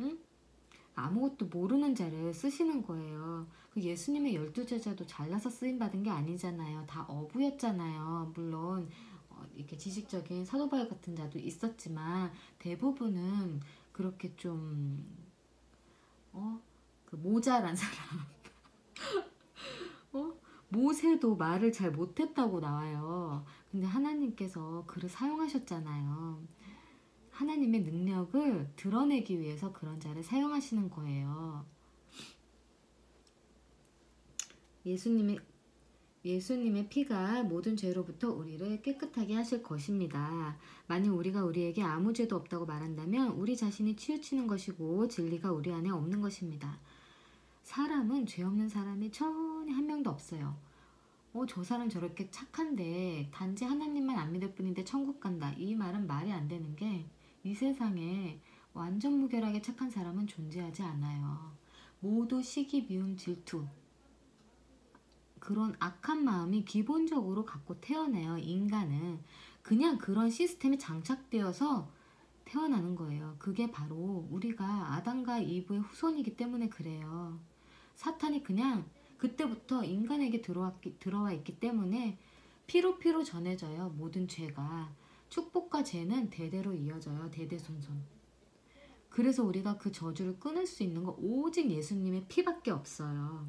아무것도 모르는 자를 쓰시는 거예요. 그 예수님의 12제자도 잘나서 쓰임받은 게 아니잖아요. 다 어부였잖아요. 물론 이렇게 지식적인 사도 바울 같은 자도 있었지만 대부분은 그렇게 좀 그 모자란 사람 모세도 말을 잘 못했다고 나와요. 근데 하나님께서 그를 사용하셨잖아요. 하나님의 능력을 드러내기 위해서 그런 자를 사용하시는 거예요. 예수님의 피가 모든 죄로부터 우리를 깨끗하게 하실 것입니다. 만일 우리가 우리에게 아무 죄도 없다고 말한다면 우리 자신이 치우치는 것이고 진리가 우리 안에 없는 것입니다. 사람은 죄 없는 사람이 전혀 한 명도 없어요. 저 사람 저렇게 착한데 단지 하나님만 안 믿을 뿐인데 천국 간다. 이 말은 말이 안 되는 게 이 세상에 완전 무결하게 착한 사람은 존재하지 않아요. 모두 시기, 미움, 질투 그런 악한 마음이 기본적으로 갖고 태어나요. 인간은. 그냥 그런 시스템이 장착되어서 태어나는 거예요. 그게 바로 우리가 아담과 이브의 후손이기 때문에 그래요. 사탄이 그냥 그때부터 인간에게 들어와 있기 때문에 피로 전해져요. 모든 죄가. 축복과 죄는 대대로 이어져요. 대대손손. 그래서 우리가 그 저주를 끊을 수 있는 거 오직 예수님의 피밖에 없어요.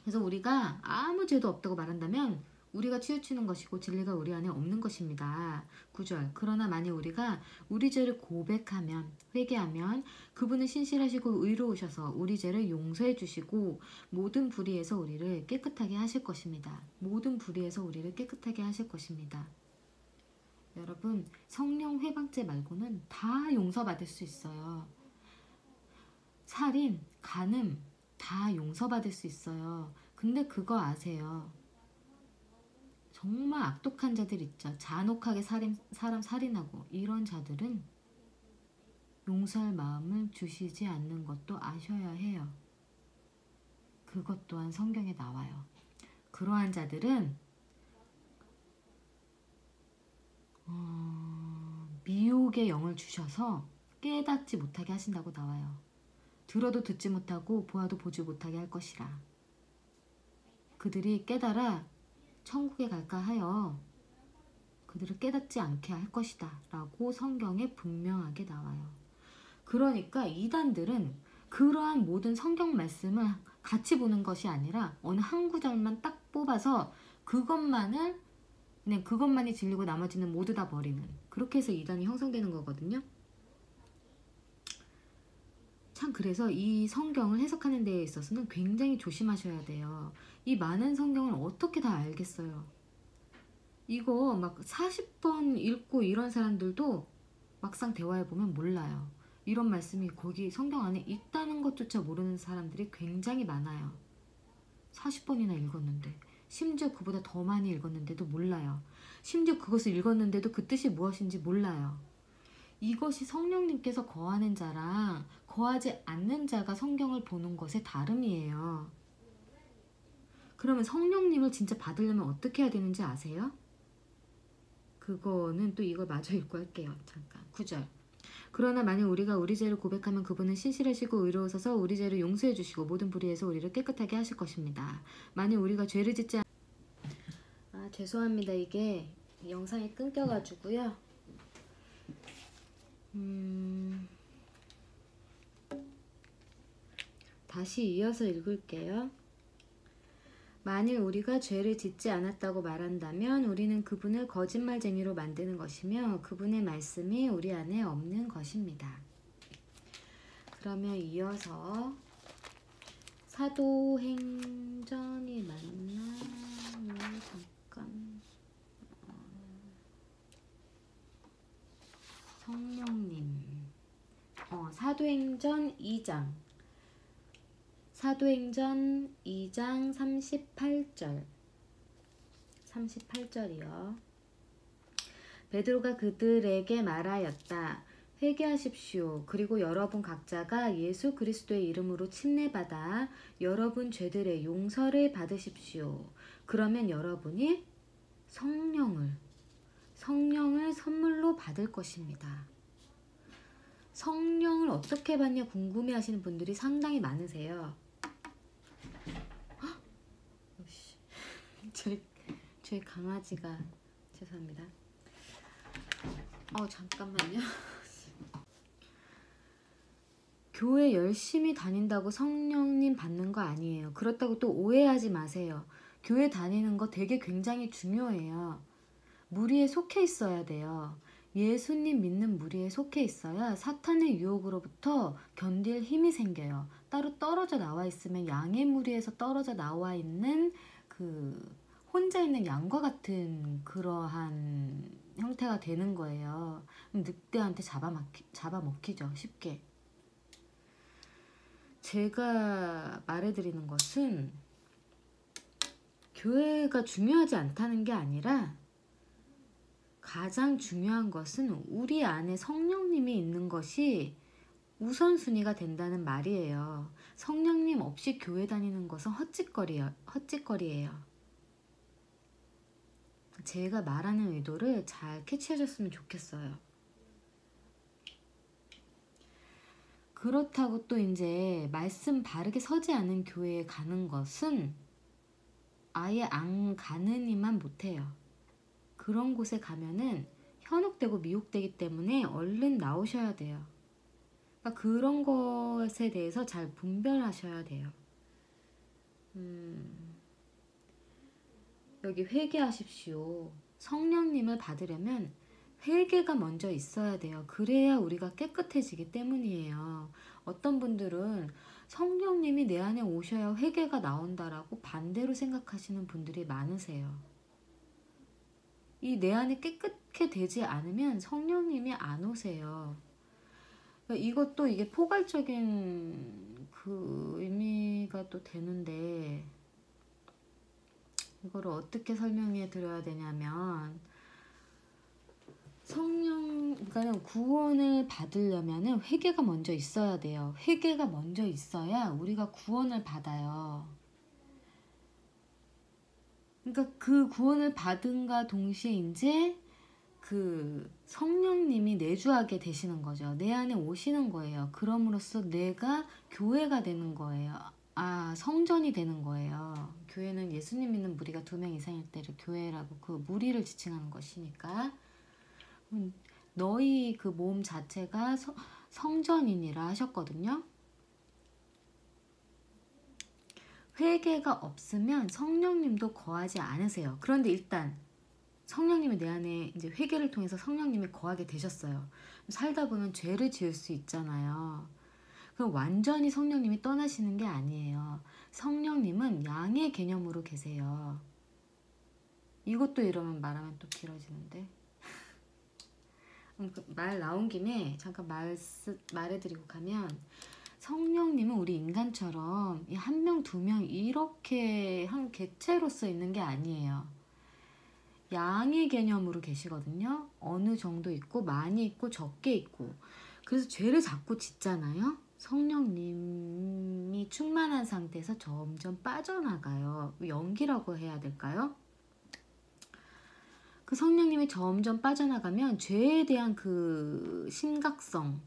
그래서 우리가 아무 죄도 없다고 말한다면 우리가 치우치는 것이고 진리가 우리 안에 없는 것입니다. 9절. 그러나 만일 우리가 우리 죄를 고백하면, 회개하면 그분은 신실하시고 의로우셔서 우리 죄를 용서해 주시고 모든 불의에서 우리를 깨끗하게 하실 것입니다. 모든 불의에서 우리를 깨끗하게 하실 것입니다. 여러분, 성령 회방죄 말고는 다 용서받을 수 있어요. 살인, 간음 다 용서받을 수 있어요. 근데 그거 아세요? 정말 악독한 자들 있죠. 잔혹하게 사람 살인하고 이런 자들은 용서할 마음을 주시지 않는 것도 아셔야 해요. 그것 또한 성경에 나와요. 그러한 자들은 미혹의 영을 주셔서 깨닫지 못하게 하신다고 나와요. 들어도 듣지 못하고 보아도 보지 못하게 할 것이라. 그들이 깨달아 천국에 갈까 하여 그들을 깨닫지 않게 할 것이다 라고 성경에 분명하게 나와요. 그러니까 이단들은 그러한 모든 성경 말씀을 같이 보는 것이 아니라 어느 한 구절만 딱 뽑아서 그냥 그것만이 진리고 나머지는 모두 다 버리는, 그렇게 해서 이단이 형성되는 거거든요. 참, 그래서 이 성경을 해석하는 데에 있어서는 굉장히 조심하셔야 돼요. 이 많은 성경을 어떻게 다 알겠어요? 이거 막 40번 읽고 이런 사람들도 막상 대화해보면 몰라요. 이런 말씀이 거기 성경 안에 있다는 것조차 모르는 사람들이 굉장히 많아요. 40번이나 읽었는데, 심지어 그보다 더 많이 읽었는데도 몰라요. 심지어 그것을 읽었는데도 그 뜻이 무엇인지 몰라요. 이것이 성령님께서 거하는 자랑 거하지 않는 자가 성경을 보는 것의 다름이에요. 그러면 성령님을 진짜 받으려면 어떻게 해야 되는지 아세요? 그거는 또 이걸 마저 읽고 할게요. 잠깐. 9절. 그러나 만일 우리가 우리 죄를 고백하면 그분은 신실하시고 의로우셔서 우리 죄를 용서해 주시고 모든 불의에서 우리를 깨끗하게 하실 것입니다. 만일 우리가 죄를 짓지 죄송합니다. 이게 영상이 끊겨가지고요. 다시 이어서 읽을게요. 만일 우리가 죄를 짓지 않았다고 말한다면 우리는 그분을 거짓말쟁이로 만드는 것이며 그분의 말씀이 우리 안에 없는 것입니다. 그러면 이어서 사도행전이 맞나요? 잠깐. 성령님. 사도행전 2장. 사도행전 2장 38절. 38절이요. 베드로가 그들에게 말하였다. 회개하십시오. 그리고 여러분 각자가 예수 그리스도의 이름으로 침례받아 여러분 죄들의 용서를 받으십시오. 그러면 여러분이 성령을 선물로 받을 것입니다. 성령을 어떻게 받냐 궁금해 하시는 분들이 상당히 많으세요. 저희 강아지가 죄송합니다. 잠깐만요. 교회 열심히 다닌다고 성령님 받는 거 아니에요. 그렇다고 또 오해하지 마세요. 교회 다니는 거 되게 굉장히 중요해요. 무리에 속해 있어야 돼요. 예수님 믿는 무리에 속해 있어야 사탄의 유혹으로부터 견딜 힘이 생겨요. 따로 떨어져 나와 있으면 양의 무리에서 떨어져 나와 있는 혼자 있는 양과 같은 그러한 형태가 되는 거예요. 늑대한테 잡아먹히죠. 쉽게. 제가 말해드리는 것은 교회가 중요하지 않다는 게 아니라 가장 중요한 것은 우리 안에 성령님이 있는 것이 우선순위가 된다는 말이에요. 성령님 없이 교회 다니는 것은 헛짓거리예요. 제가 말하는 의도를 잘 캐치해줬으면 좋겠어요. 그렇다고 또 이제 말씀 바르게 서지 않은 교회에 가는 것은 아예 안 가느니만 못해요. 그런 곳에 가면은 현혹되고 미혹되기 때문에 얼른 나오셔야 돼요. 그러니까 그런 것에 대해서 잘 분별하셔야 돼요. 여기 회개하십시오. 성령님을 받으려면 회개가 먼저 있어야 돼요. 그래야 우리가 깨끗해지기 때문이에요. 어떤 분들은 성령님이 내 안에 오셔야 회개가 나온다라고 반대로 생각하시는 분들이 많으세요. 이 내 안에 깨끗게 되지 않으면 성령님이 안 오세요. 그러니까 이것도 이게 포괄적인 그 의미가 또 되는데, 이거를 어떻게 설명해 드려야 되냐면, 그러니까 구원을 받으려면 회개가 먼저 있어야 돼요. 회개가 먼저 있어야 우리가 구원을 받아요. 그러니까 그 구원을 받은가 동시에 이제 그 성령님이 내주하게 되시는 거죠. 내 안에 오시는 거예요. 그럼으로써 내가 교회가 되는 거예요. 성전이 되는 거예요. 교회는 예수님 믿는 무리가 2명 이상일 때를 교회라고 그 무리를 지칭하는 것이니까, 너희 그 몸 자체가 성전이니라 하셨거든요. 회개가 없으면 성령님도 거하지 않으세요. 그런데 일단 성령님이 내 안에 이제 회개를 통해서 성령님이 거하게 되셨어요. 살다 보면 죄를 지을 수 있잖아요. 그럼 완전히 성령님이 떠나시는 게 아니에요. 성령님은 양의 개념으로 계세요. 이것도 이러면 말하면 또 길어지는데. 말 나온 김에 잠깐 말해드리고 가면, 성령님은 우리 인간처럼 1명, 2명 이렇게 한 객체로서 있는 게 아니에요. 양의 개념으로 계시거든요. 어느 정도 있고 많이 있고 적게 있고. 그래서 죄를 자꾸 짓잖아요. 성령님이 충만한 상태에서 점점 빠져나가요. 연기라고 해야 될까요? 그 성령님이 점점 빠져나가면 죄에 대한 그 심각성,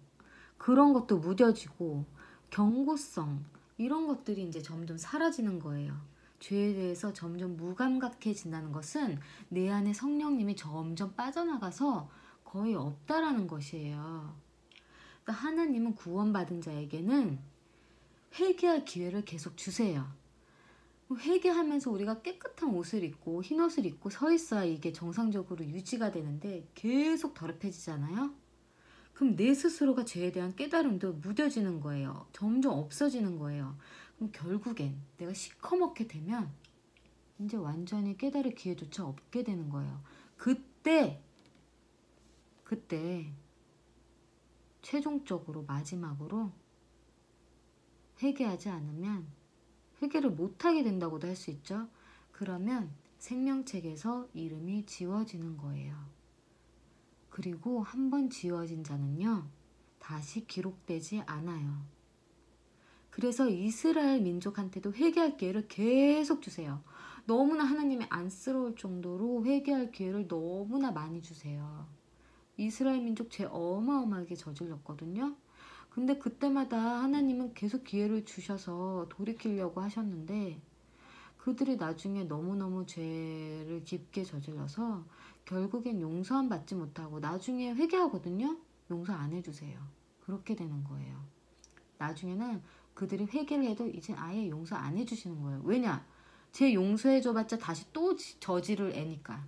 그런 것도 무뎌지고 경고성, 이런 것들이 이제 점점 사라지는 거예요. 죄에 대해서 점점 무감각해진다는 것은 내 안에 성령님이 점점 빠져나가서 거의 없다라는 것이에요. 그러니까 하나님은 구원받은 자에게는 회개할 기회를 계속 주세요. 회개하면서 우리가 깨끗한 옷을 입고 흰 옷을 입고 서 있어야 이게 정상적으로 유지가 되는데, 계속 더럽혀지잖아요. 그럼 내 스스로가 죄에 대한 깨달음도 무뎌지는 거예요. 점점 없어지는 거예요. 그럼 결국엔 내가 시커멓게 되면 이제 완전히 깨달을 기회조차 없게 되는 거예요. 그때 최종적으로 마지막으로 회개하지 않으면, 회개를 못하게 된다고도 할 수 있죠. 그러면 생명책에서 이름이 지워지는 거예요. 그리고 한번 지워진 자는요, 다시 기록되지 않아요. 그래서 이스라엘 민족한테도 회개할 기회를 계속 주세요. 너무나 하나님이 안쓰러울 정도로 회개할 기회를 너무나 많이 주세요. 이스라엘 민족 죄 어마어마하게 저질렀거든요. 근데 그때마다 하나님은 계속 기회를 주셔서 돌이키려고 하셨는데, 그들이 나중에 너무너무 죄를 깊게 저질러서 결국엔 용서함 받지 못하고 나중에 회개하거든요. 용서 안 해주세요. 그렇게 되는 거예요. 나중에는 그들이 회개를 해도 이제 아예 용서 안 해주시는 거예요. 왜냐? 제 용서해줘봤자 다시 또 저지를 애니까.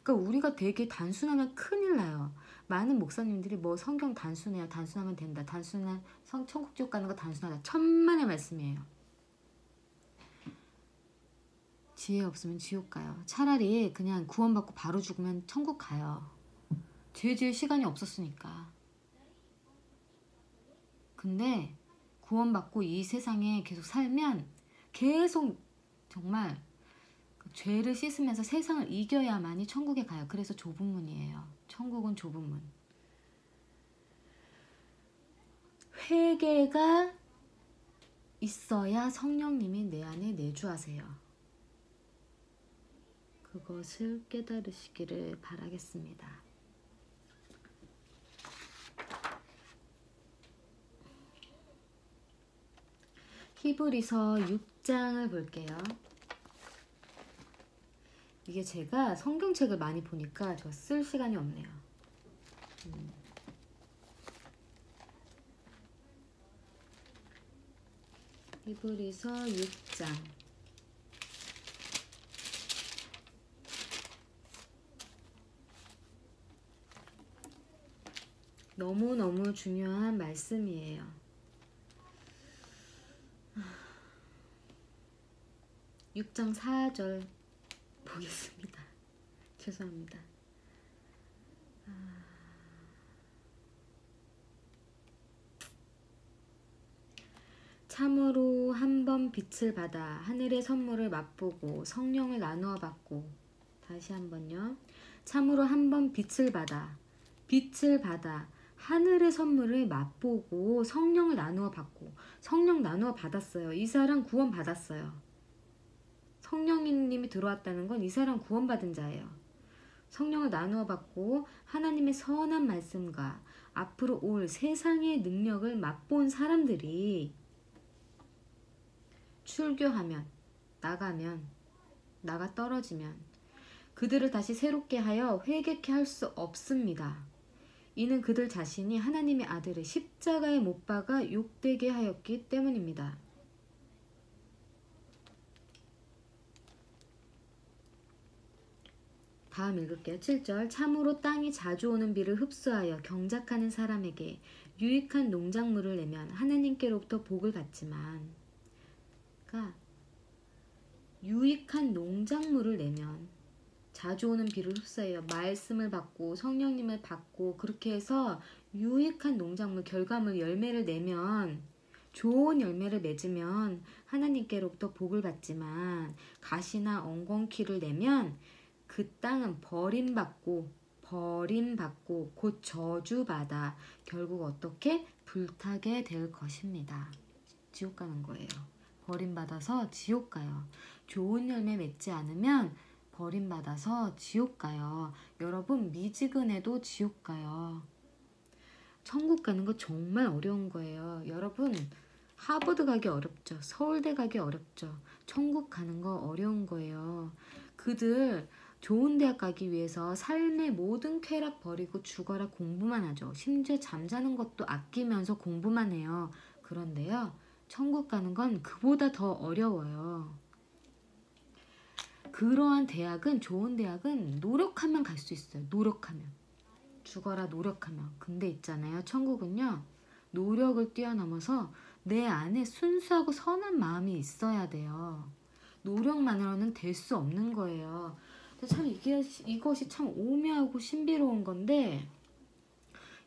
그러니까 우리가 되게 단순하면 큰일 나요. 많은 목사님들이 뭐 성경 단순해요. 단순하면 된다. 단순한 천국 지옥 가는 거 단순하다. 천만의 말씀이에요. 지혜 없으면 지옥 가요. 차라리 그냥 구원받고 바로 죽으면 천국 가요. 죄 지을 시간이 없었으니까. 근데 구원받고 이 세상에 계속 살면 계속 정말 죄를 씻으면서 세상을 이겨야만이 천국에 가요. 그래서 좁은 문이에요. 천국은 좁은 문. 회개가 있어야 성령님이 내 안에 내주하세요. 그것을 깨달으시기를 바라겠습니다. 히브리서 6장을 볼게요. 이게 제가 성경책을 많이 보니까 저 쓸 시간이 없네요. 히브리서 6장 너무너무 중요한 말씀이에요. 6장 4절 보겠습니다. 죄송합니다. 참으로 한 번 빛을 받아 하늘의 선물을 맛보고 성령을 나누어 받고, 다시 한번요. 참으로 한 번 빛을 받아 하늘의 선물을 맛보고 성령을 나누어 받고, 성령 나누어 받았어요. 이 사람 구원 받았어요. 성령님이 들어왔다는 건 이 사람 구원받은 자예요. 성령을 나누어 받고 하나님의 선한 말씀과 앞으로 올 세상의 능력을 맛본 사람들이 출교하면, 나가 떨어지면 그들을 다시 새롭게 하여 회개케 할 수 없습니다. 이는 그들 자신이 하나님의 아들을 십자가에 못 박아 욕되게 하였기 때문입니다. 다음 읽을게요. 7절. 참으로 땅이 자주 오는 비를 흡수하여 경작하는 사람에게 유익한 농작물을 내면 하나님께로부터 복을 받지만, 그러니까 유익한 농작물을 내면, 자주 오는 비를 흡수하여 말씀을 받고 성령님을 받고 그렇게 해서 유익한 농작물, 결과물, 열매를 내면, 좋은 열매를 맺으면 하나님께로부터 복을 받지만, 가시나 엉겅퀴를 내면 그 땅은 버림받고 곧 저주받아 결국 어떻게? 불타게 될 것입니다. 지옥 가는 거예요. 버림받아서 지옥 가요. 좋은 열매 맺지 않으면 버림받아서 지옥 가요. 여러분, 미지근해도 지옥 가요. 천국 가는 거 정말 어려운 거예요. 여러분, 하버드 가기 어렵죠. 서울대 가기 어렵죠. 천국 가는 거 어려운 거예요. 그들 좋은 대학 가기 위해서 삶의 모든 쾌락 버리고 죽어라 공부만 하죠. 심지어 잠자는 것도 아끼면서 공부만 해요. 그런데요, 천국 가는 건 그보다 더 어려워요. 그러한 대학은, 좋은 대학은 노력하면 갈 수 있어요. 노력하면. 죽어라 노력하면. 근데 있잖아요, 천국은요, 노력을 뛰어넘어서 내 안에 순수하고 선한 마음이 있어야 돼요. 노력만으로는 될 수 없는 거예요. 참 이것이 참 오묘하고 신비로운 건데,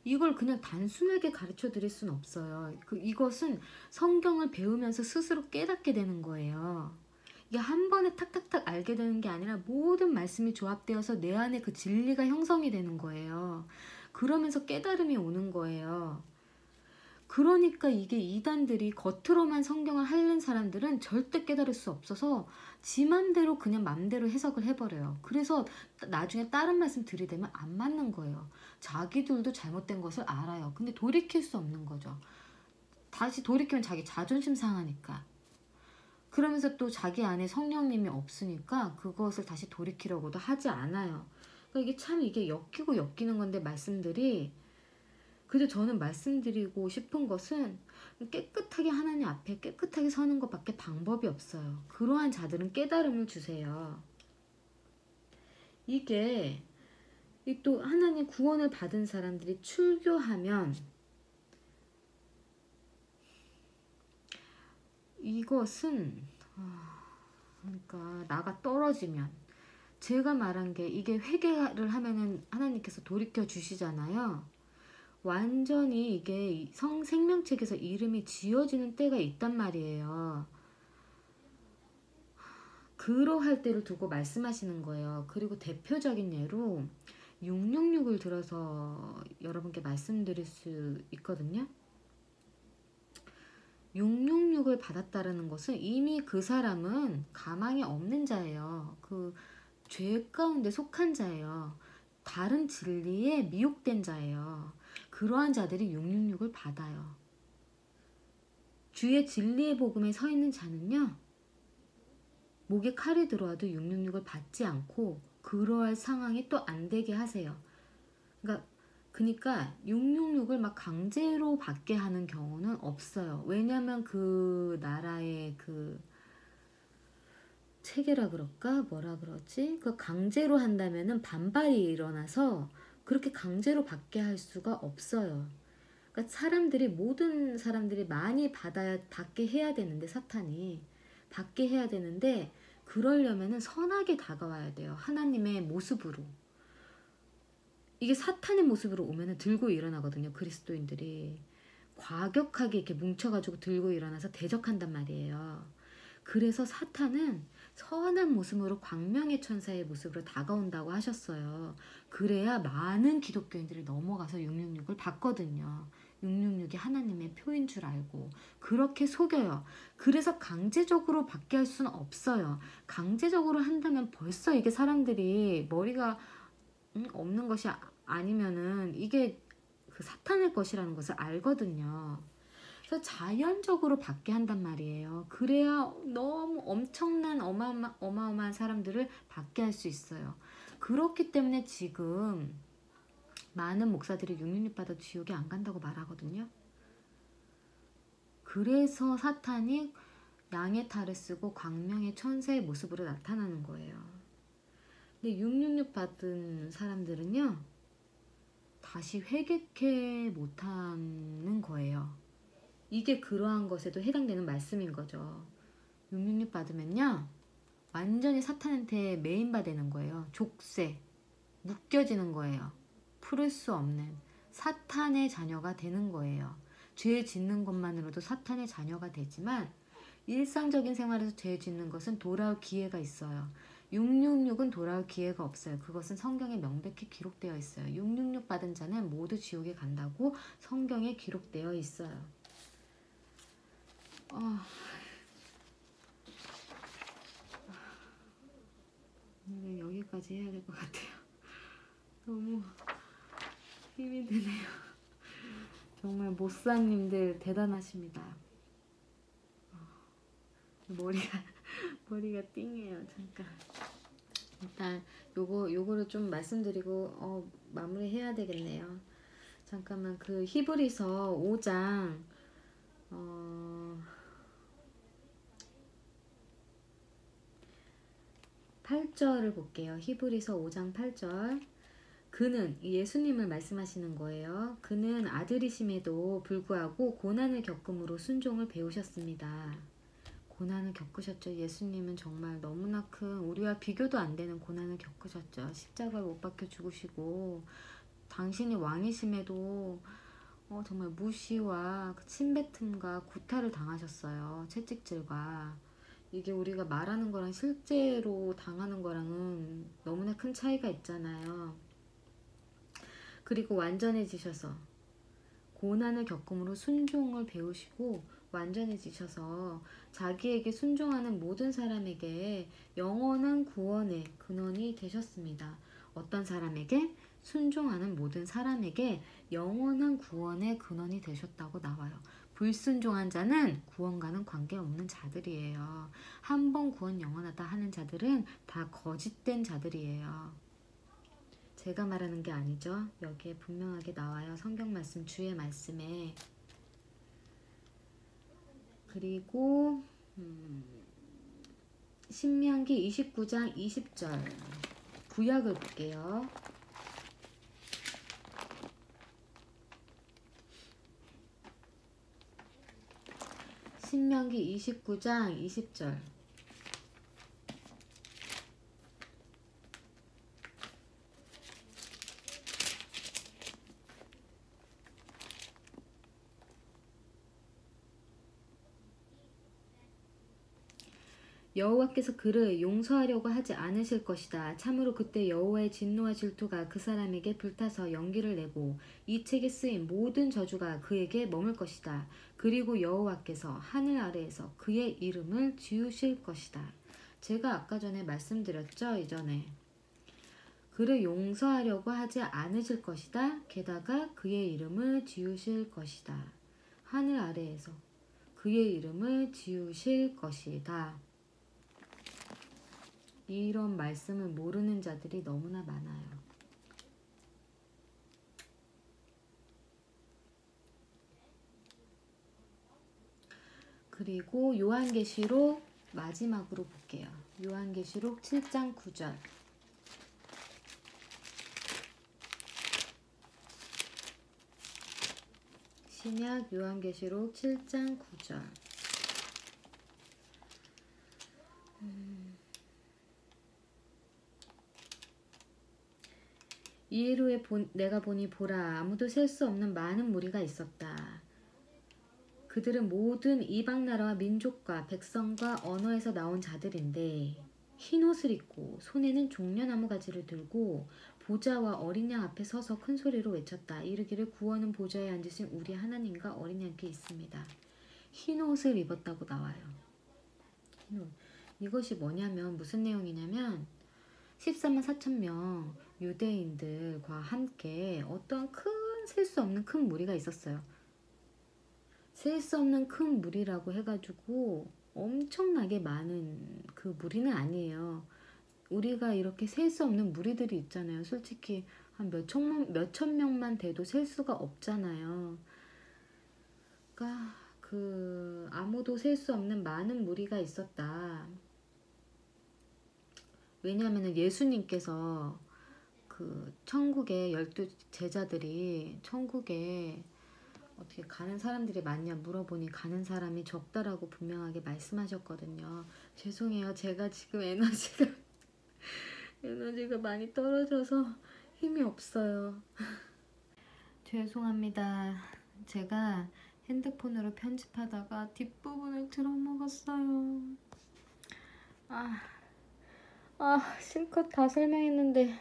이걸 그냥 단순하게 가르쳐 드릴 수는 없어요. 이것은 성경을 배우면서 스스로 깨닫게 되는 거예요. 이게 한 번에 탁탁탁 알게 되는 게 아니라 모든 말씀이 조합되어서 내 안에 그 진리가 형성이 되는 거예요. 그러면서 깨달음이 오는 거예요. 그러니까 이게 이단들이, 겉으로만 성경을 핥는 사람들은 절대 깨달을 수 없어서 지 맘대로 그냥 맘대로 해석을 해버려요. 그래서 나중에 다른 말씀 들이대면 안 맞는 거예요. 자기들도 잘못된 것을 알아요. 근데 돌이킬 수 없는 거죠. 다시 돌이키면 자기 자존심 상하니까. 그러면서 또 자기 안에 성령님이 없으니까 그것을 다시 돌이키려고도 하지 않아요. 그러니까 이게 엮이고 엮이는 건데, 말씀들이. 근데 저는 말씀드리고 싶은 것은 깨끗하게 하나님 앞에 깨끗하게 서는 것밖에 방법이 없어요. 그러한 자들은 깨달음을 주세요. 이게 또 하나님 구원을 받은 사람들이 출교하면, 이것은 그러니까 나가 떨어지면, 제가 말한 게 이게 회개를 하면은 하나님께서 돌이켜 주시잖아요. 완전히 이게 생명책에서 이름이 지워지는 때가 있단 말이에요. 그러할 때를 두고 말씀하시는 거예요. 그리고 대표적인 예로 666을 들어서 여러분께 말씀드릴 수 있거든요. 666을 받았다는 것은 이미 그 사람은 가망이 없는 자예요. 죄 가운데 속한 자예요. 다른 진리에 미혹된 자예요. 그러한 자들이 666을 받아요. 주의 진리의 복음에 서 있는 자는요, 목에 칼이 들어와도 666을 받지 않고 그러할 상황이 또 안 되게 하세요. 그러니까 666을 막 강제로 받게 하는 경우는 없어요. 왜냐면 그 나라의 그 체계라 그럴까? 뭐라 그러지? 그 강제로 한다면은 반발이 일어나서 그렇게 강제로 받게 할 수가 없어요. 그러니까 모든 사람들이 많이 받게 해야 되는데, 사탄이 받게 해야 되는데, 그러려면은 선하게 다가와야 돼요. 하나님의 모습으로. 이게 사탄의 모습으로 오면은 들고 일어나거든요. 그리스도인들이 과격하게 이렇게 뭉쳐가지고 들고 일어나서 대적한단 말이에요. 그래서 사탄은 선한 모습으로 광명의 천사의 모습으로 다가온다고 하셨어요. 그래야 많은 기독교인들이 넘어가서 666을 받거든요. 666이 하나님의 표인 줄 알고 그렇게 속여요. 그래서 강제적으로 받게 할 수는 없어요. 강제적으로 한다면 벌써 이게 사람들이 머리가 없는 것이 아니면은 이게 그 사탄의 것이라는 것을 알거든요. 그래서 자연적으로 받게 한단 말이에요. 그래야 너무 엄청난 어마어마한 사람들을 받게 할 수 있어요. 그렇기 때문에 지금 많은 목사들이 666 받아 지옥에 안 간다고 말하거든요. 그래서 사탄이 양의 탈을 쓰고 광명의 천사의 모습으로 나타나는 거예요. 근데 666 받은 사람들은요, 다시 회개케 못하는 거예요. 이게 그러한 것에도 해당되는 말씀인 거죠. 666 받으면요, 완전히 사탄한테 메인바되는 거예요. 족쇄, 묶여지는 거예요. 풀을 수 없는 사탄의 자녀가 되는 거예요. 죄 짓는 것만으로도 사탄의 자녀가 되지만 일상적인 생활에서 죄 짓는 것은 돌아올 기회가 있어요. 666은 돌아올 기회가 없어요. 그것은 성경에 명백히 기록되어 있어요. 666 받은 자는 모두 지옥에 간다고 성경에 기록되어 있어요. 오늘 여기까지 해야 될 것 같아요. 너무 힘이 드네요. 정말 모사님들 대단하십니다. 머리가 띵해요. 잠깐. 일단 요거를 좀 말씀드리고 마무리 해야 되겠네요. 잠깐만, 그 히브리서 5장 8절을 볼게요. 히브리서 5장 8절. 그는, 예수님을 말씀하시는 거예요. 그는 아들이심에도 불구하고 고난을 겪음으로 순종을 배우셨습니다. 고난을 겪으셨죠. 예수님은 정말 너무나 큰, 우리와 비교도 안 되는 고난을 겪으셨죠. 십자가에 못 박혀 죽으시고, 당신이 왕이심에도 정말 무시와 침뱉음과 구타를 당하셨어요. 채찍질과. 이게 우리가 말하는 거랑 실제로 당하는 거랑은 너무나 큰 차이가 있잖아요. 그리고 완전해지셔서 고난을 겪음으로 순종을 배우시고 완전해지셔서 자기에게 순종하는 모든 사람에게 영원한 구원의 근원이 되셨습니다. 어떤 사람에게? 순종하는 모든 사람에게 영원한 구원의 근원이 되셨다고 나와요. 불순종한 자는 구원과는 관계없는 자들이에요. 한 번 구원 영원하다 하는 자들은 다 거짓된 자들이에요. 제가 말하는 게 아니죠. 여기에 분명하게 나와요. 성경 말씀, 주의 말씀에. 그리고 신명기 29장 20절 구약을 볼게요. 신명기 29장 20절. 여호와께서 그를 용서하려고 하지 않으실 것이다. 참으로 그때 여호와의 진노와 질투가 그 사람에게 불타서 연기를 내고 이 책에 쓰인 모든 저주가 그에게 머물 것이다. 그리고 여호와께서 하늘 아래에서 그의 이름을 지우실 것이다. 제가 아까 전에 말씀드렸죠. 이전에 그를 용서하려고 하지 않으실 것이다. 게다가 그의 이름을 지우실 것이다. 하늘 아래에서 그의 이름을 지우실 것이다. 이런 말씀을 모르는 자들이 너무나 많아요. 그리고 요한계시록 마지막으로 볼게요. 요한계시록 7장 9절. 신약 요한계시록 7장 9절. 이후에 내가 보니 보라 아무도 셀 수 없는 많은 무리가 있었다. 그들은 모든 이방 나라와 민족과 백성과 언어에서 나온 자들인데 흰옷을 입고 손에는 종려나무 가지를 들고 보좌와 어린 양 앞에 서서 큰 소리로 외쳤다. 이르기를 구원은 보좌에 앉으신 우리 하나님과 어린 양께 있습니다. 흰옷을 입었다고 나와요. 흰옷. 이것이 뭐냐면 무슨 내용이냐면 14만 4천 명 유대인들과 함께 어떠한 셀 수 없는 큰 무리가 있었어요. 셀 수 없는 큰 무리라고 해가지고 엄청나게 많은 그 무리는 아니에요. 우리가 이렇게 셀 수 없는 무리들이 있잖아요. 솔직히 한 몇천 명만 돼도 셀 수가 없잖아요. 그러니까 아무도 셀 수 없는 많은 무리가 있었다. 왜냐하면 예수님께서 천국에 12 제자들이 천국에 어떻게 가는 사람들이 많냐 물어보니 가는 사람이 적다라고 분명하게 말씀하셨거든요. 죄송해요. 제가 지금 에너지가 많이 떨어져서 힘이 없어요. 죄송합니다. 제가 핸드폰으로 편집하다가 뒷부분을 들어먹었어요. 실컷 다 설명했는데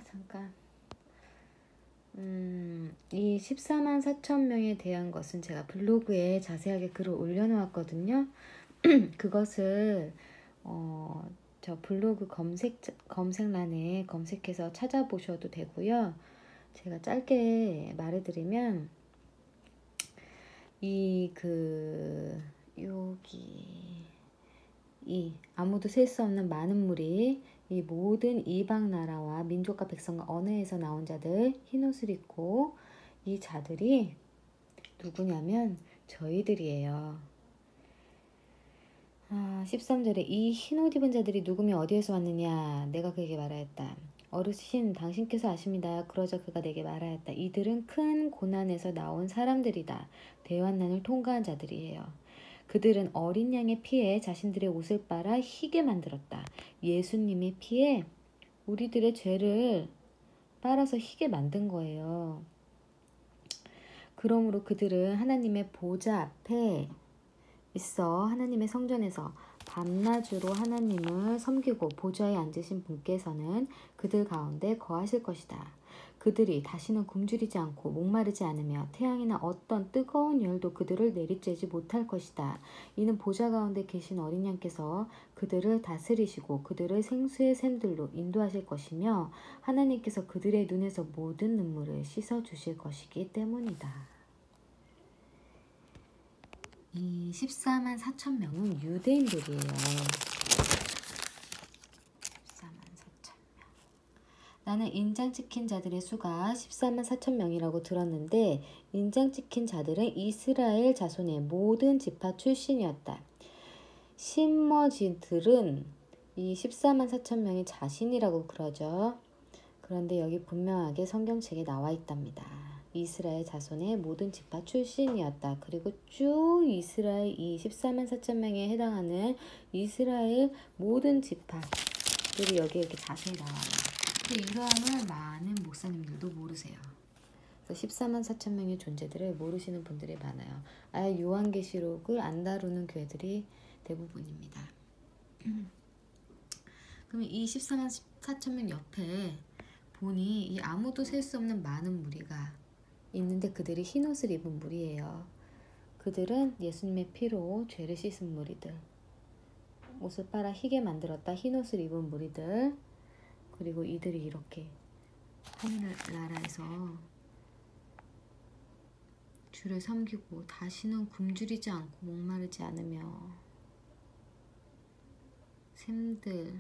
잠깐. 이 14만 4천 명에 대한 것은 제가 블로그에 자세하게 글을 올려놓았거든요. 그것을 저 블로그 검색란에 검색해서 찾아보셔도 되고요. 제가 짧게 말해드리면 아무도 셀 수 없는 많은 무리, 이 모든 이방 나라와 민족과 백성과 언어에서 나온 자들, 흰옷을 입고 이 자들이 누구냐면 저희들이에요. 13절에 이 흰옷 입은 자들이 누구며 어디에서 왔느냐? 내가 그에게 말하였다. 어르신 당신께서 아십니다. 그러자 그가 내게 말하였다. 이들은 큰 고난에서 나온 사람들이다. 대환난을 통과한 자들이에요. 그들은 어린 양의 피에 자신들의 옷을 빨아 희게 만들었다. 예수님의 피에 우리들의 죄를 빨아서 희게 만든 거예요. 그러므로 그들은 하나님의 보좌 앞에 있어 하나님의 성전에서 밤낮으로 하나님을 섬기고 보좌에 앉으신 분께서는 그들 가운데 거하실 것이다. 그들이 다시는 굶주리지 않고 목마르지 않으며 태양이나 어떤 뜨거운 열도 그들을 내리쬐지 못할 것이다. 이는 보좌 가운데 계신 어린 양께서 그들을 다스리시고 그들을 생수의 샘들로 인도하실 것이며 하나님께서 그들의 눈에서 모든 눈물을 씻어주실 것이기 때문이다. 이 14만 4천 명은 유대인들이에요. 14만 4천 명. 나는 인장 찍힌 자들의 수가 14만 4천 명이라고 들었는데 인장 찍힌 자들은 이스라엘 자손의 모든 지파 출신이었다. 신머지들은 이 14만 4천 명이 자신이라고 그러죠. 그런데 여기 분명하게 성경책에 나와 있답니다. 이스라엘 자손의 모든 지파 출신이었다. 그리고 쭉 이스라엘 이 14만 4천 명에 해당하는 이스라엘 모든 지파들이 여기 이렇게 자세히 나와요. 근데 이러함을 많은 목사님들도 모르세요. 그래서 14만 4천 명의 존재들을 모르시는 분들이 많아요. 아예 요한계시록을 안 다루는 교회들이 대부분입니다. 그러면 이 14만 4천 명 옆에 보니 이 아무도 셀 수 없는 많은 무리가 있는데 그들이 흰옷을 입은 무리예요. 그들은 예수님의 피로 죄를 씻은 무리들. 옷을 빨아 희게 만들었다. 흰 옷을 입은 무리들, 그리고 이들이 이렇게 하늘나라에서 주를 섬기고 다시는 굶주리지 않고 목마르지 않으며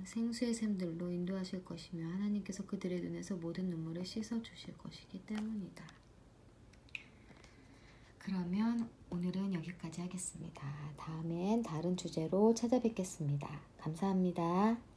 생수의 샘들로 인도하실 것이며 하나님께서 그들의 눈에서 모든 눈물을 씻어 주실 것이기 때문이다. 그러면 오늘은 여기까지 하겠습니다. 다음엔 다른 주제로 찾아뵙겠습니다. 감사합니다.